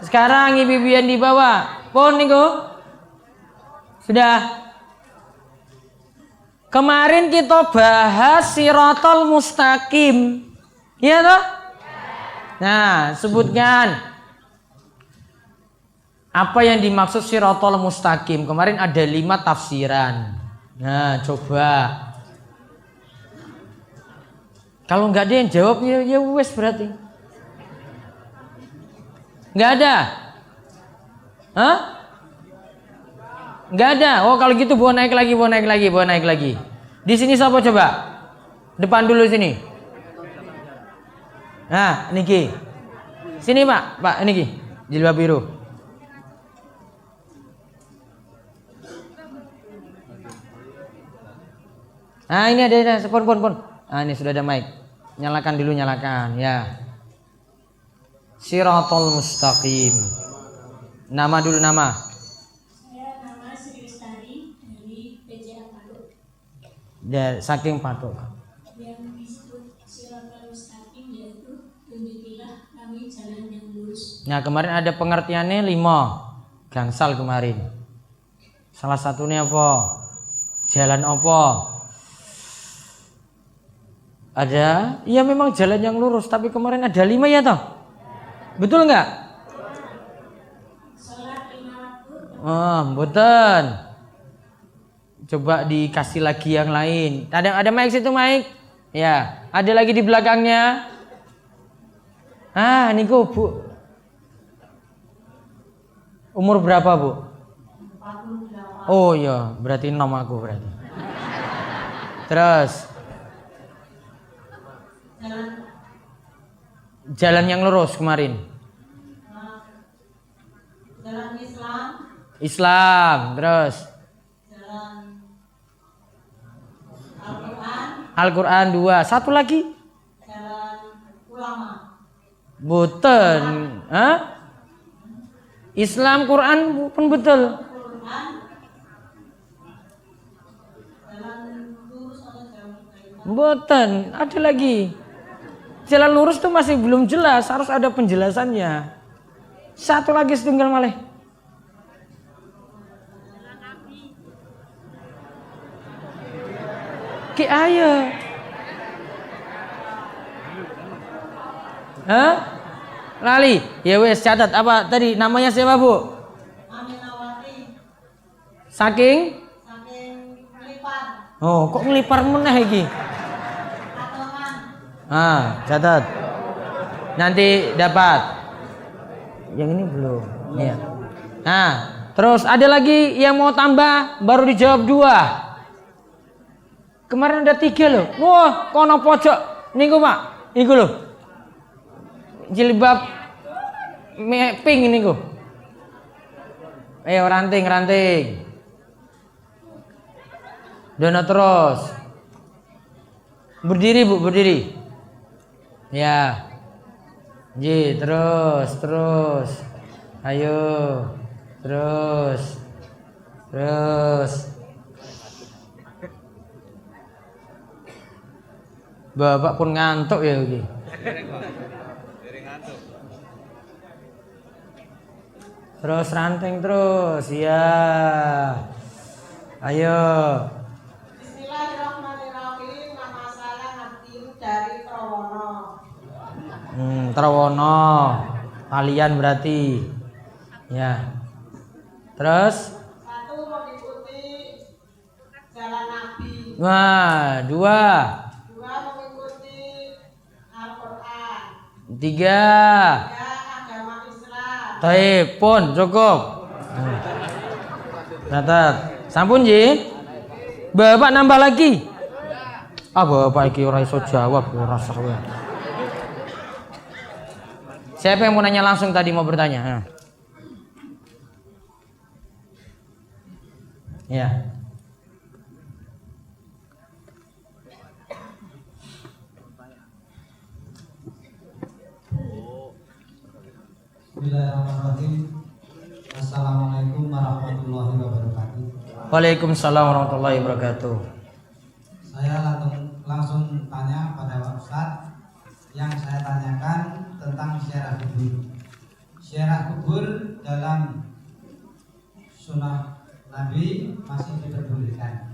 Sekarang ibu-ibu yang di bawah. Pon niku. Sudah. Kemarin kita bahas Shiratal Mustaqim. Iya toh? Nah, sebutkan apa yang dimaksud Shiratal Mustaqim. Kemarin ada 5 tafsiran. Nah, coba. Kalau nggak ada yang jawab ya wes berarti. Nggak ada? Hah? Nggak ada. Oh kalau gitu bawa naik lagi. Di sini siapa coba? Depan dulu sini. Nah, niki. Sini Pak niki. Jilbab biru. Nah ini ada pon. Ah ini sudah ada mic. Nyalakan dulu ya. Shiratal Mustaqim. Nama dulu nama. Saya nama Sri Lestari dari PJA Patok. Dari saking Patok. Yang disebut Shiratal Mustaqim yaitu tunjukilah kami jalan yang lurus. Nah kemarin ada pengertiannya 5 gangsal kemarin. Salah satunya apa? Jalan apa? Ada, ya memang jalan yang lurus. Tapi kemarin ada 5 ya toh? Betul nggak? Salat 5 waktu. Oh, betul. Coba dikasih lagi yang lain. Ada mic situ mic? Ya, ada lagi di belakangnya. Ah, niku Bu. Umur berapa Bu? 48. Oh iya, berarti 6 aku berarti. Terus jalan yang lurus kemarin. Islam. Terus Jalan Al-Quran. Al-Quran 2. Satu lagi? Jalan ulama. Boten. Hah? Islam Quran pun betul. Quran. Jalan lurus atau jalan kebaikan. Boten. Ada lagi. Jalan lurus itu masih belum jelas, harus ada penjelasannya. Satu lagi setunggal malih. Ki ayo. Hah? Lali. Ya wes catat apa tadi namanya siapa, Bu? Aminawati. Saking? Saking melipar. Oh, kok ngelipar meneh iki? Atongan. Catat. Nanti dapat. Yang ini belum. Iya. Nah, terus ada lagi yang mau tambah baru dijawab 2. Kemarin ada 3 loh. Wah, kono pojok. Niku Pak. Iku loh. Jilbab pink niku. Ayo ranting. Dono terus. Berdiri Bu, berdiri. Ya. Ji, terus. Ayo. Terus. Bapak pun ngantuk ya iki. Terus ranting terus, ya. Ayo. Bismillahirrahmanirrahim. Nama saya Nadim dari Trawono. Trawono. Kalian berarti. Ya. Terus? 1 mengikuti jalan Nabi. Wah, 2. 2 mengikuti Al-Quran. 3. 3 agama Islam. Taib pun cukup. Catat. Sampun Ji. Bapak nambah lagi. Bapak iki ora iso jawab, ora sah wae. Siapa yang mau nanya langsung tadi mau bertanya? Ya. Bismillahirrahmanirrahim. Assalamualaikum warahmatullahi wabarakatuh. Waalaikumsalam warahmatullahi wabarakatuh. Saya langsung tanya pada Ustaz. Yang saya tanyakan tentang ziarah kubur. Ziarah kubur dalam sunnah Nabi masih diperbolehkan.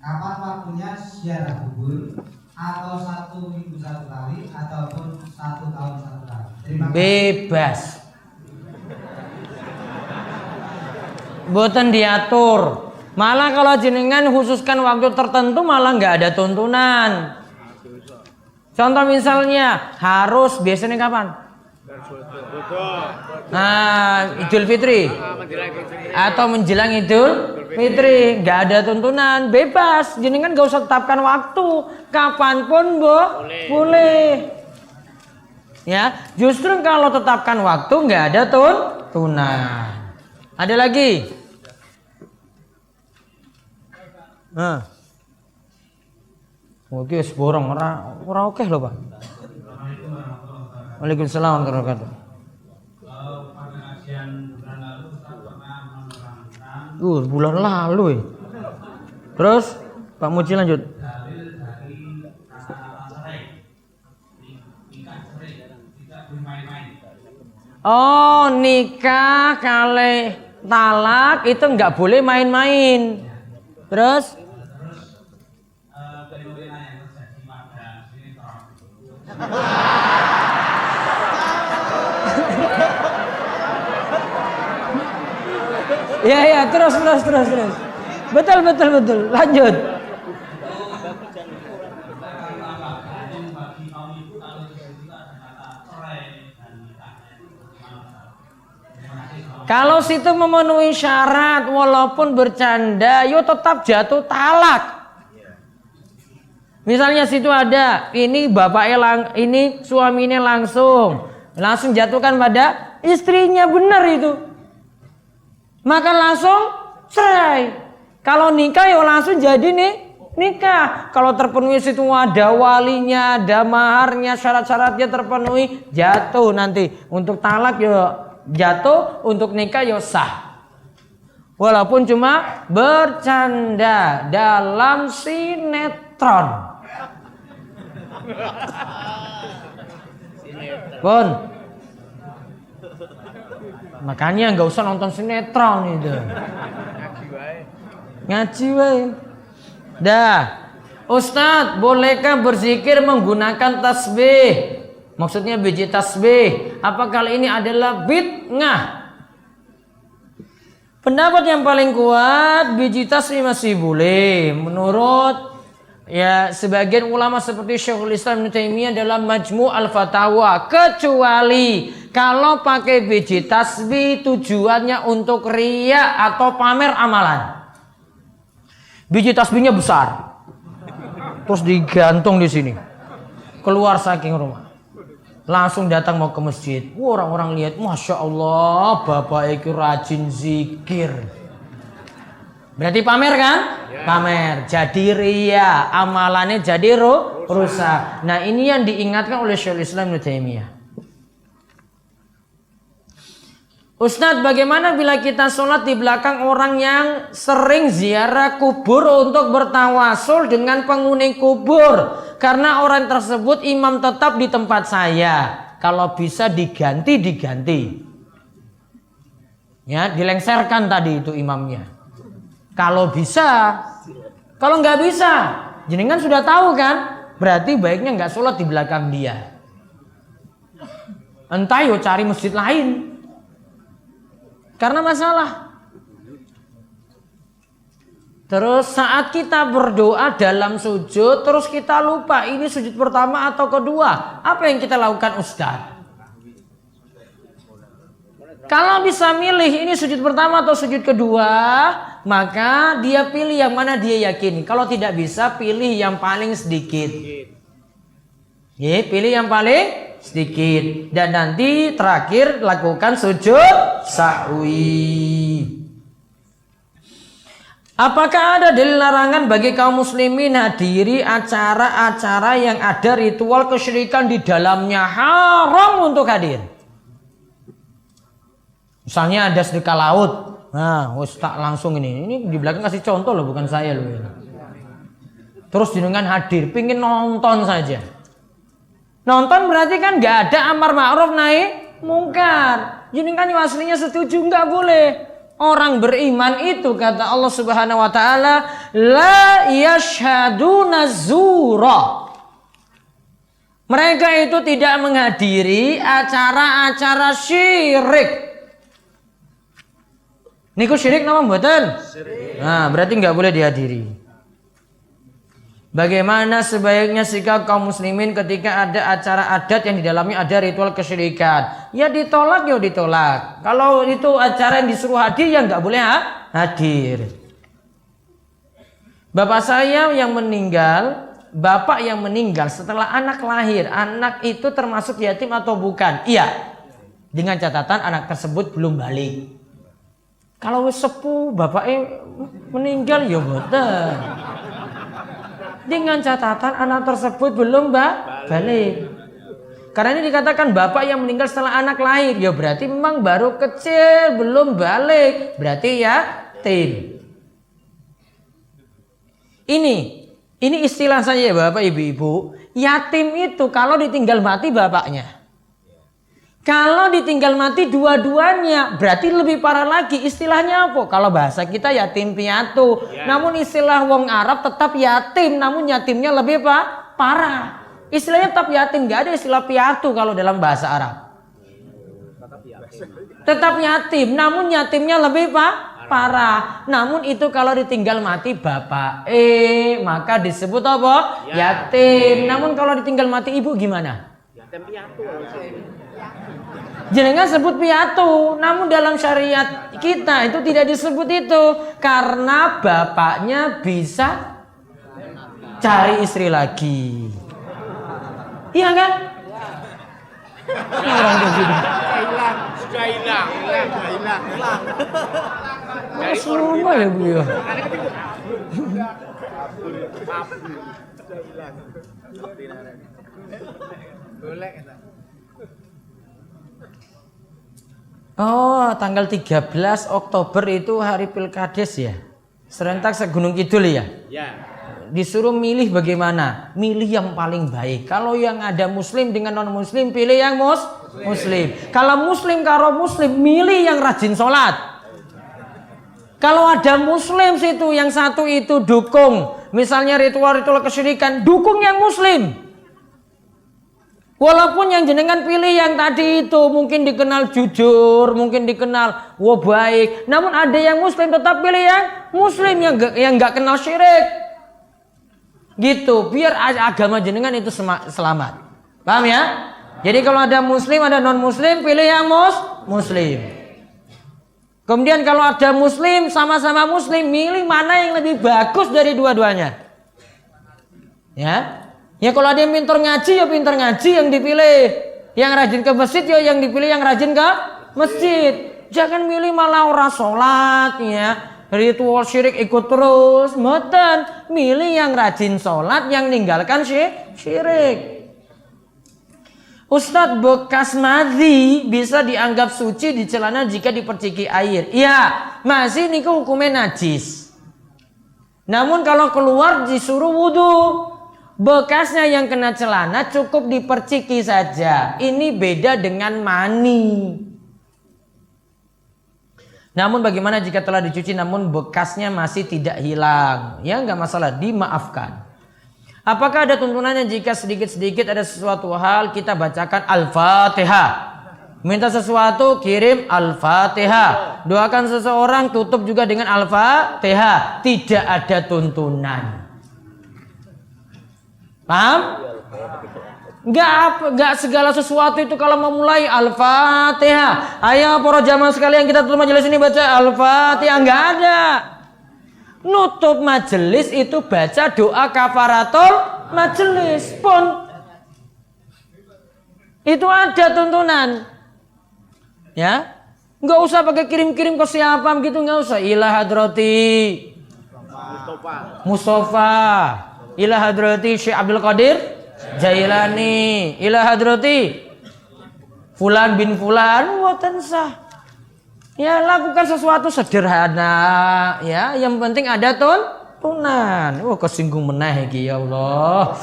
Kapan waktunya ziarah kubur? Atau 1 minggu 1 kali ataupun 1 tahun 1 kali? Terima kasih. Bebas. Boten diatur. Malah kalau jenengan khususkan waktu tertentu malah nggak ada tuntunan. Contoh misalnya harus biasanya kapan? Nah, Idul Fitri atau menjelang Idul Fitri, nggak ada tuntunan, bebas. Jenengan nggak usah tetapkan waktu, kapanpun boleh. Ya, justru kalau tetapkan waktu nggak ada tuntunan. Ada lagi? Nah. Oke, seborong ora oke lho, Pak. Waalaikumsalam warahmatullahi wabarakatuh. Pada kajian bulan lalu Ustaz pernah menerangkan Bulan lalu ya. Terus Pak Muji lanjut. dalil dari kata-kata cerai. Nikah cerai, tidak bermain-main. Oh, nikah kali talak itu nggak boleh main-main. Terus Fenomena yang terjadi pada sinetron. ya, terus. Betul. Lanjut. Bagi kaum ibu kalau disebut ada kata cerai dan nikah. Kalau situ memenuhi syarat walaupun bercanda, yo tetap jatuh talak. Misalnya situ ada ini bapaknya ini suaminya langsung jatuhkan pada istrinya, benar itu. maka langsung cerai. Kalau nikah ya langsung jadi nikah. Kalau terpenuhi situ ada walinya, ada maharnya, syarat-syaratnya terpenuhi, jatuh nanti. Untuk talak ya jatuh, untuk nikah ya sah. Walaupun cuma bercanda dalam sinetron. Pun. Makanya nggak usah nonton sinetron itu. Ngaji wae. Dah. Ustadz, bolehkah berzikir menggunakan tasbih? Maksudnya biji tasbih. Apa kali ini adalah bid'ah? Pendapat yang paling kuat, biji tasbih masih boleh. Menurut ya sebagian ulama seperti Syekhul Islam Ibnu Taimiyah dalam Majmu' al-Fatawa, kecuali kalau pakai biji tasbih tujuannya untuk riya atau pamer amalan. Biji tasbihnya besar, terus digantung di sini, keluar saking rumah, langsung datang mau ke masjid. Orang-orang lihat, masya Allah, bapak itu rajin zikir. Berarti pamer kan? Pamer, jadi ria, amalannya jadi rusak. Nah ini yang diingatkan oleh Syekhul Islam Ibnu Taimiyah. Ustadz, bagaimana bila kita sholat di belakang orang yang sering ziarah kubur untuk bertawasul dengan penghuni kubur? Karena orang tersebut imam tetap di tempat saya. Kalau bisa diganti. Ya, dilengserkan tadi itu imamnya. Kalau bisa. Kalau nggak bisa, jenengan sudah tahu kan? Berarti baiknya nggak sholat di belakang dia. Entah yo cari masjid lain. Karena masalah. Terus saat kita berdoa dalam sujud, terus kita lupa ini sujud pertama atau kedua. Apa yang kita lakukan Ustaz? Kalau bisa milih ini sujud pertama atau sujud kedua, maka dia pilih yang mana dia yakini. Kalau tidak bisa, pilih yang paling sedikit. Ya, pilih yang paling sedikit. Dan nanti terakhir lakukan sujud sahwi. Apakah ada dalil larangan bagi kaum muslimin hadiri acara-acara yang ada ritual kesyirikan di dalamnya? Haram untuk hadir. Misalnya ada sedekah laut. Nah, Ustaz langsung ini di belakang kasih contoh loh, bukan saya loh ini. Terus jenengan hadir, pingin nonton saja. Nonton berarti kan nggak ada amar ma'ruf nahi mungkar. Jenengan yang aslinya setuju nggak boleh. Orang beriman itu kata Allah Subhanahu wa taala, la yashhaduna zura. Mereka itu tidak menghadiri acara-acara syirik. Niku syirik nama mboten? Nah, berarti nggak boleh dihadiri. Bagaimana sebaiknya sikap kaum muslimin ketika ada acara adat yang di dalamnya ada ritual kesyirikan? Ya ditolak, ya ditolak. Kalau itu acara yang disuruh hadir, ya nggak boleh hadir. Bapak saya yang meninggal, bapak yang meninggal setelah anak lahir, anak itu termasuk yatim atau bukan? Iya. Dengan catatan anak tersebut belum balik. Kalau sepuh bapaknya meninggal, ya boten. Dengan catatan anak tersebut belum balik. Karena ini dikatakan bapak yang meninggal setelah anak lahir, ya berarti memang baru kecil, belum balik, berarti yatim. Ini istilah saya bapak ibu-ibu, yatim itu kalau ditinggal mati bapaknya. Kalau ditinggal mati dua-duanya, berarti lebih parah lagi. Istilahnya apa? Kalau bahasa kita yatim piatu. Namun istilah wong Arab tetap yatim, namun yatimnya lebih parah. Istilahnya tetap yatim, nggak ada istilah piatu kalau dalam bahasa Arab. Tetap yatim, namun yatimnya lebih parah. Namun itu kalau ditinggal mati bapak, maka disebut apa? Yatim. Namun kalau ditinggal mati ibu gimana? Yatim piatu. Jenengan sebut piatu, namun dalam syariat kita itu tidak disebut itu karena bapaknya bisa cari istri lagi. Iya kan? Orang di sini. Sudah hilang. Semua ya beliau. Oh, tanggal 13 Oktober itu hari Pilkades ya? Serentak se-Gunung Kidul ya? Ya. Disuruh milih bagaimana? Milih yang paling baik. Kalau yang ada muslim dengan non-muslim, pilih yang muslim. Kalau muslim karo muslim, milih yang rajin sholat. Kalau ada muslim situ, yang satu itu dukung, misalnya ritual-ritual kesyirikan, dukung yang muslim. Walaupun yang jenengan pilih yang tadi itu mungkin dikenal jujur, mungkin dikenal baik, namun ada yang muslim tetap pilih yang muslim yang nggak kenal syirik. Gitu, biar agama jenengan itu selamat. Paham ya? Jadi kalau ada muslim, ada non muslim, pilih yang muslim. Kemudian kalau ada muslim, sama-sama muslim, milih mana yang lebih bagus dari dua-duanya. Ya kalau ada yang pintar ngaji, ya pintar ngaji yang dipilih. Yang rajin ke masjid, ya yang dipilih yang rajin ke masjid. Jangan milih malah orang sholat ya. Ritual syirik ikut terus. Mboten, milih yang rajin sholat, yang ninggalkan syirik. Ustadz, bekas madhi bisa dianggap suci di celana jika diperciki air. Iya, masih niku hukumnya najis. Namun kalau keluar disuruh wudhu. Bekasnya yang kena celana cukup diperciki saja. Ini beda dengan mani. Namun bagaimana jika telah dicuci namun bekasnya masih tidak hilang? Ya nggak masalah, dimaafkan. Apakah ada tuntunannya jika sedikit-sedikit ada sesuatu hal kita bacakan Al-Fatihah? Minta sesuatu kirim Al-Fatihah. Doakan seseorang tutup juga dengan Al-Fatihah. Tidak ada tuntunan. Paham? Enggak segala sesuatu itu kalau memulai Al-Fatihah. Ayo para jamaah sekalian kita tutup majelis ini baca Al-Fatihah. Enggak ada. Nutup majelis itu baca doa kafaratul majelis pun. Itu ada tuntunan. Ya. Enggak usah pakai kirim-kirim ke siapa gitu, enggak usah. Ila hadrati Mustafa. Ila hadrati Syekh Abdul Qadir Jailani, ila hadrati Fulan bin Fulan, mboten sah. Ya lakukan sesuatu sederhana ya, yang penting ada tuntunan. Kesinggung meneh iki ya Allah.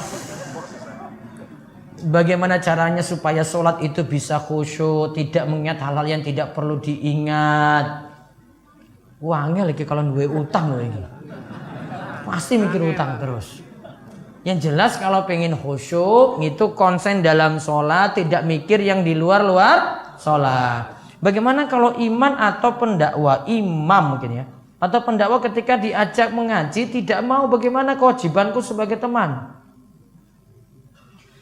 Bagaimana caranya supaya sholat itu bisa khusyuk, tidak mengingat hal-hal yang tidak perlu diingat. Angel lagi kalau duwe utang loh ini. Pasti mikir utang terus. Yang jelas kalau pengen khusyuk itu konsen dalam sholat, tidak mikir yang di luar sholat. Bagaimana kalau iman atau pendakwa, imam mungkin ya, atau pendakwa ketika diajak mengaji tidak mau, bagaimana kewajibanku sebagai teman?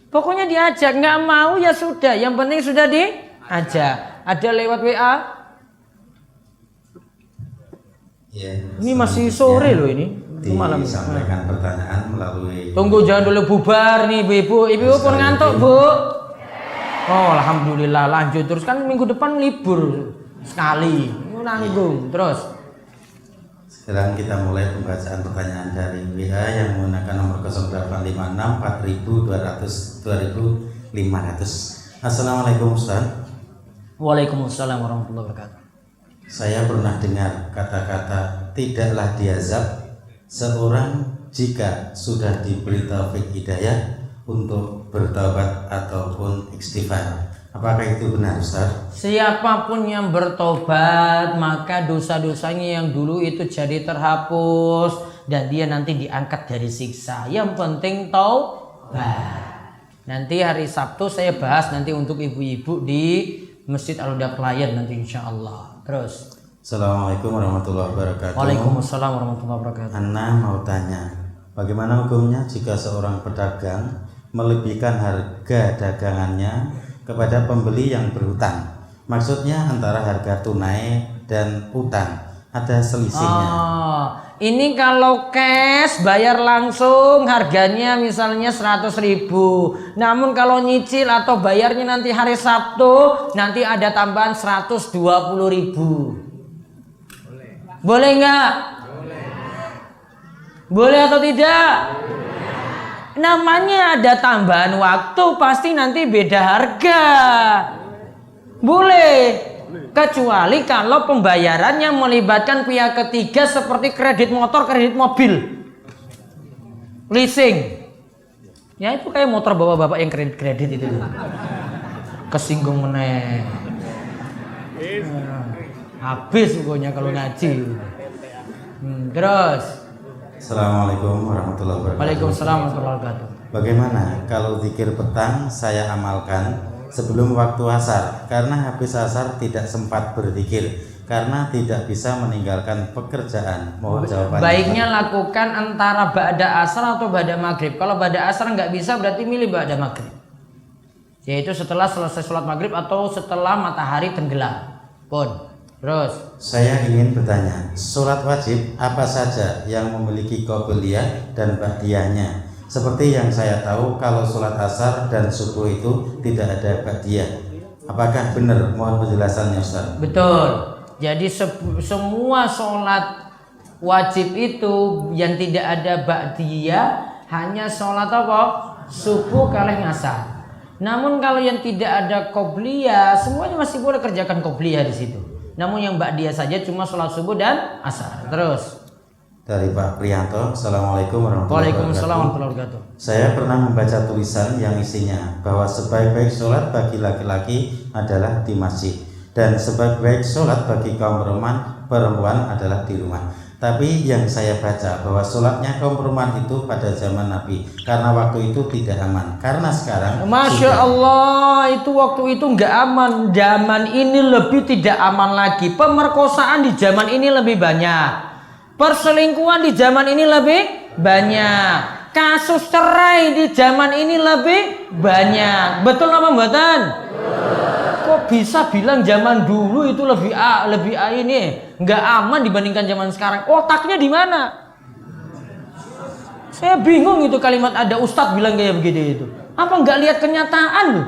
Pokoknya diajak, nggak mau ya sudah, yang penting sudah diajak. Ada lewat WA? Ya, ini masih sore loh ini. Disampaikan pertanyaan melalui. Tunggu jangan dulu bubar nih ibu. Ibu pun ngantuk bu. Oh alhamdulillah lanjut terus, kan minggu depan libur sekali. Nanggung terus. Sekarang kita mulai pembacaan pertanyaan dari WA yang menggunakan nomor 0856 4200 2500. Assalamualaikum Ustaz. Waalaikumsalam warahmatullahi wabarakatuh. Saya pernah dengar kata-kata tidaklah diazab seorang jika sudah diberi taufik hidayah untuk bertobat ataupun istighfar. Apakah itu benar Ustaz? Siapapun yang bertobat maka dosa-dosanya yang dulu itu jadi terhapus dan dia nanti diangkat dari siksa. Yang penting taubat. Nanti hari Sabtu saya bahas nanti untuk ibu-ibu di Masjid Al-Huda Pelayan nanti insya Allah. Terus. Assalamualaikum warahmatullahi wabarakatuh. Waalaikumsalam warahmatullahi wabarakatuh. Ana mau tanya, bagaimana hukumnya jika seorang pedagang melebihkan harga dagangannya kepada pembeli yang berhutang? Maksudnya antara harga tunai dan utang. ada selisihnya. Oh, ini kalau cash bayar langsung harganya misalnya 100.000. Namun kalau nyicil atau bayarnya nanti hari Sabtu nanti ada tambahan 120.000. Boleh nggak? Boleh atau tidak? Namanya ada tambahan waktu pasti nanti beda harga. Boleh. Kecuali kalau pembayarannya melibatkan pihak ketiga seperti kredit motor, kredit mobil, leasing. Ya itu kayak motor bapak-bapak yang kredit itu. Kesinggung meneh. Habis pokoknya kalau ngaji. Terus. Assalamualaikum warahmatullahi wabarakatuh. Waalaikumsalam warahmatullahi wabarakatuh. Bagaimana kalau zikir petang saya amalkan sebelum waktu asar, karena habis asar tidak sempat berzikir karena tidak bisa meninggalkan pekerjaan. Mohon jawabannya. Baiknya lakukan antara ba'da asar atau ba'da maghrib. Kalau ba'da asar nggak bisa berarti milih ba'da maghrib, yaitu setelah selesai sholat maghrib atau setelah matahari tenggelam pun. Terus saya ingin bertanya, sholat wajib apa saja yang memiliki qobliyah dan ba'diyahnya? Seperti yang saya tahu kalau sholat asar dan subuh itu tidak ada ba'diyah. Apakah benar? Mohon penjelasannya Ustaz. betul. Jadi semua sholat wajib itu yang tidak ada ba'diyah hanya sholat apa? Subuh kaleng asar. Namun kalau yang tidak ada qobliyah semuanya masih boleh kerjakan qobliyah di situ. Namun yang ba'diyah saja cuma sholat subuh dan asar. Terus Dari Pak Priyanto, Assalamualaikum warahmatullahi Waalaikumsalam wabarakatuh. warahmatullahi wabarakatuh. Saya pernah membaca tulisan yang isinya bahwa sebaik-baik sholat bagi laki-laki adalah di masjid dan sebaik-baik sholat bagi kaum perempuan adalah di rumah. Tapi yang saya baca bahwa sholatnya kaum perempuan itu pada zaman Nabi karena waktu itu tidak aman. Karena sekarang Masya Allah, itu waktu itu nggak aman. Zaman ini lebih tidak aman lagi. Pemerkosaan di zaman ini lebih banyak. Perselingkuhan di zaman ini lebih banyak. Kasus cerai di zaman ini lebih banyak. Betul apa mboten? Kok bisa bilang zaman dulu itu lebih ini nggak aman dibandingkan zaman sekarang? Otaknya di mana? Saya bingung itu kalimat ada ustadz bilang kayak begitu itu. Apa nggak lihat kenyataan loh?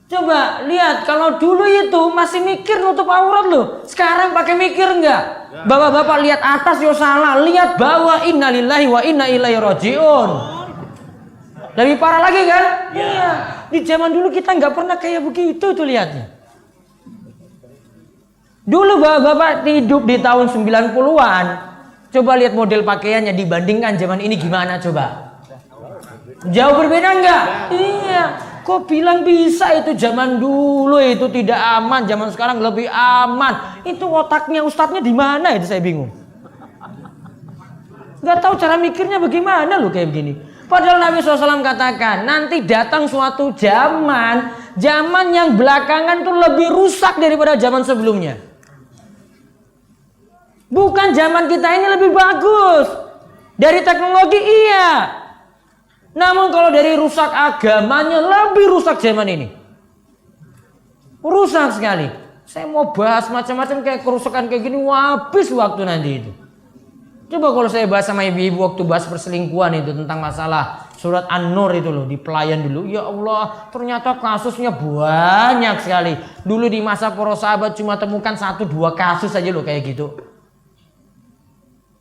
Coba lihat, kalau dulu itu masih mikir nutup aurat loh. Sekarang pakai mikir nggak? Bapak-bapak lihat atas yo salah, lihat bawah innalillahi wa inna ilaihi rajiun. Lebih parah lagi kan? Iya. Di zaman dulu kita nggak pernah kayak begitu tuh lihatnya. Dulu bapak-bapak hidup di tahun 90-an. Coba lihat model pakaiannya dibandingkan zaman ini gimana coba? Jauh berbeda nggak? Iya. Kok bilang bisa itu zaman dulu itu tidak aman, zaman sekarang lebih aman. Itu otaknya ustadznya di mana itu saya bingung. Nggak tahu cara mikirnya bagaimana loh kayak begini. Padahal Nabi SAW katakan nanti datang suatu zaman yang belakangan tuh lebih rusak daripada zaman sebelumnya. Bukan zaman kita ini lebih bagus. Dari teknologi iya. Namun kalau dari rusak agamanya lebih rusak zaman ini. Rusak sekali. Saya mau bahas macam-macam kayak kerusakan kayak gini, habis waktu nanti itu. Coba kalau saya bahas sama ibu-ibu waktu bahas perselingkuhan itu tentang masalah surat An-Nur itu loh, di pelayan dulu. Ya Allah, ternyata kasusnya banyak sekali. Dulu di masa para sahabat cuma temukan 1-2 kasus aja loh kayak gitu.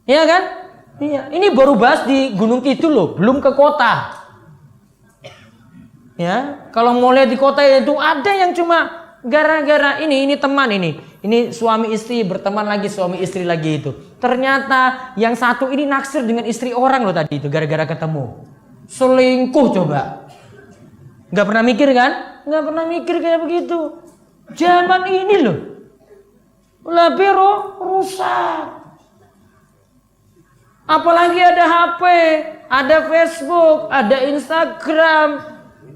Iya kan? Iya, ini baru bahas di Gunung Kidul loh, belum ke kota. Ya, kalau mau lihat di kota itu ada yang cuma gara-gara ini teman ini suami istri berteman lagi, suami istri lagi itu. Ternyata yang satu ini naksir dengan istri orang loh tadi itu gara-gara ketemu. Selingkuh coba. Nggak pernah mikir kan? Nggak pernah mikir kayak begitu. Zaman ini loh lebih rusak. Apalagi ada HP, ada Facebook, ada Instagram.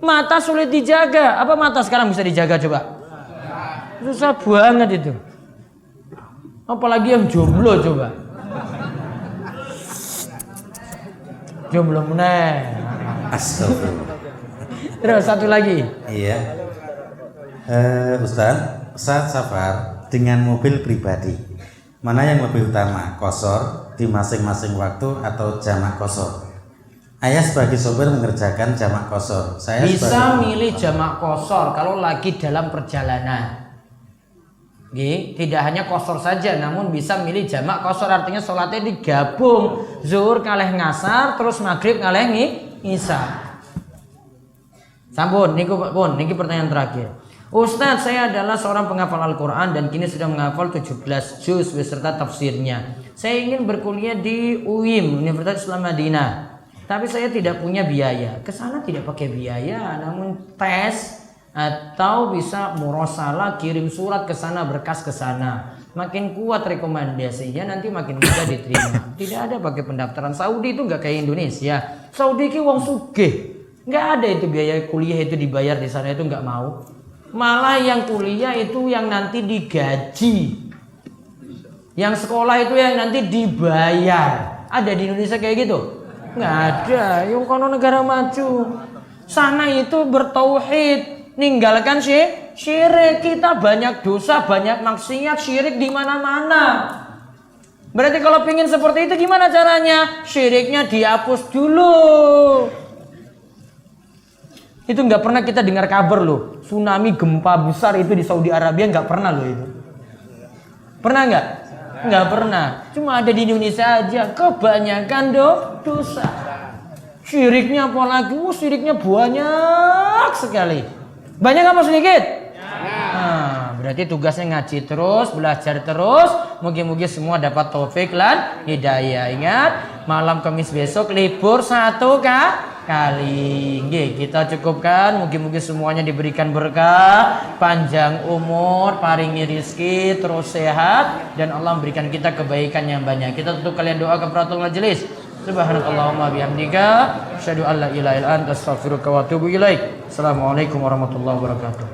Mata sulit dijaga. Apa mata sekarang bisa dijaga coba? Susah banget itu. Apalagi yang jomblo coba. Jomblo meneh. Astagfirullah. Terus satu lagi. Iya. Ustaz, saat safar dengan mobil pribadi Mana yang lebih utama, qashar di masing-masing waktu atau jamak qashar? Ayah sebagai sopir mengerjakan jamak qashar. Saya bisa milih jamak qashar kalau lagi dalam perjalanan. Tidak hanya qashar saja, namun bisa milih jamak qashar, artinya sholatnya digabung, zuhur kalih ngasar, terus maghrib kalih isya. Sampun, niki pertanyaan terakhir. Ustadz, saya adalah seorang penghafal Al-Quran dan kini sudah menghafal 17 juz beserta tafsirnya. Saya ingin berkuliah di UIM, Universitas Islam Madinah. Tapi saya tidak punya biaya. Kesana tidak pakai biaya, namun tes atau bisa murosalah, kirim surat ke sana, berkas ke sana. Makin kuat rekomendasinya nanti makin mudah diterima. Tidak ada pakai pendaftaran. Saudi itu nggak kayak Indonesia. Saudi itu wong sugih, nggak ada itu biaya kuliah itu dibayar di sana, itu nggak mau. Malah yang kuliah itu yang nanti digaji, yang sekolah itu yang nanti dibayar. Ada di Indonesia kayak gitu? Nggak ada. Yang kono negara maju. Sana itu bertauhid. Ninggalkan syirik. Kita banyak dosa, banyak maksiat, syirik di mana-mana. Berarti kalau pingin seperti itu gimana caranya? Syiriknya dihapus dulu. Itu nggak pernah kita dengar kabar loh. Tsunami gempa besar itu di Saudi Arabia, nggak pernah loh itu. Pernah nggak? Nggak pernah. Cuma ada di Indonesia aja. Kebanyakan dosa. Syiriknya apalagi? Syiriknya banyak sekali. Banyak apa sedikit? Nah, berarti tugasnya ngaji terus, belajar terus. Mungkin-mungkin semua dapat taufik lan hidayah. Ingat, malam Kamis besok libur 1 kali. Kita cukupkan. Mungkin-mungkin semuanya diberikan berkah, panjang umur, paringi rizki, terus sehat, dan Allah memberikan kita kebaikan yang banyak. Kita tutup kalian doa kafaratul majelis. Subhanakallahumma bihamdika asyhadu an la ilaha illa anta astaghfiruka wa atubu ilaik. Assalamualaikum warahmatullahi wabarakatuh.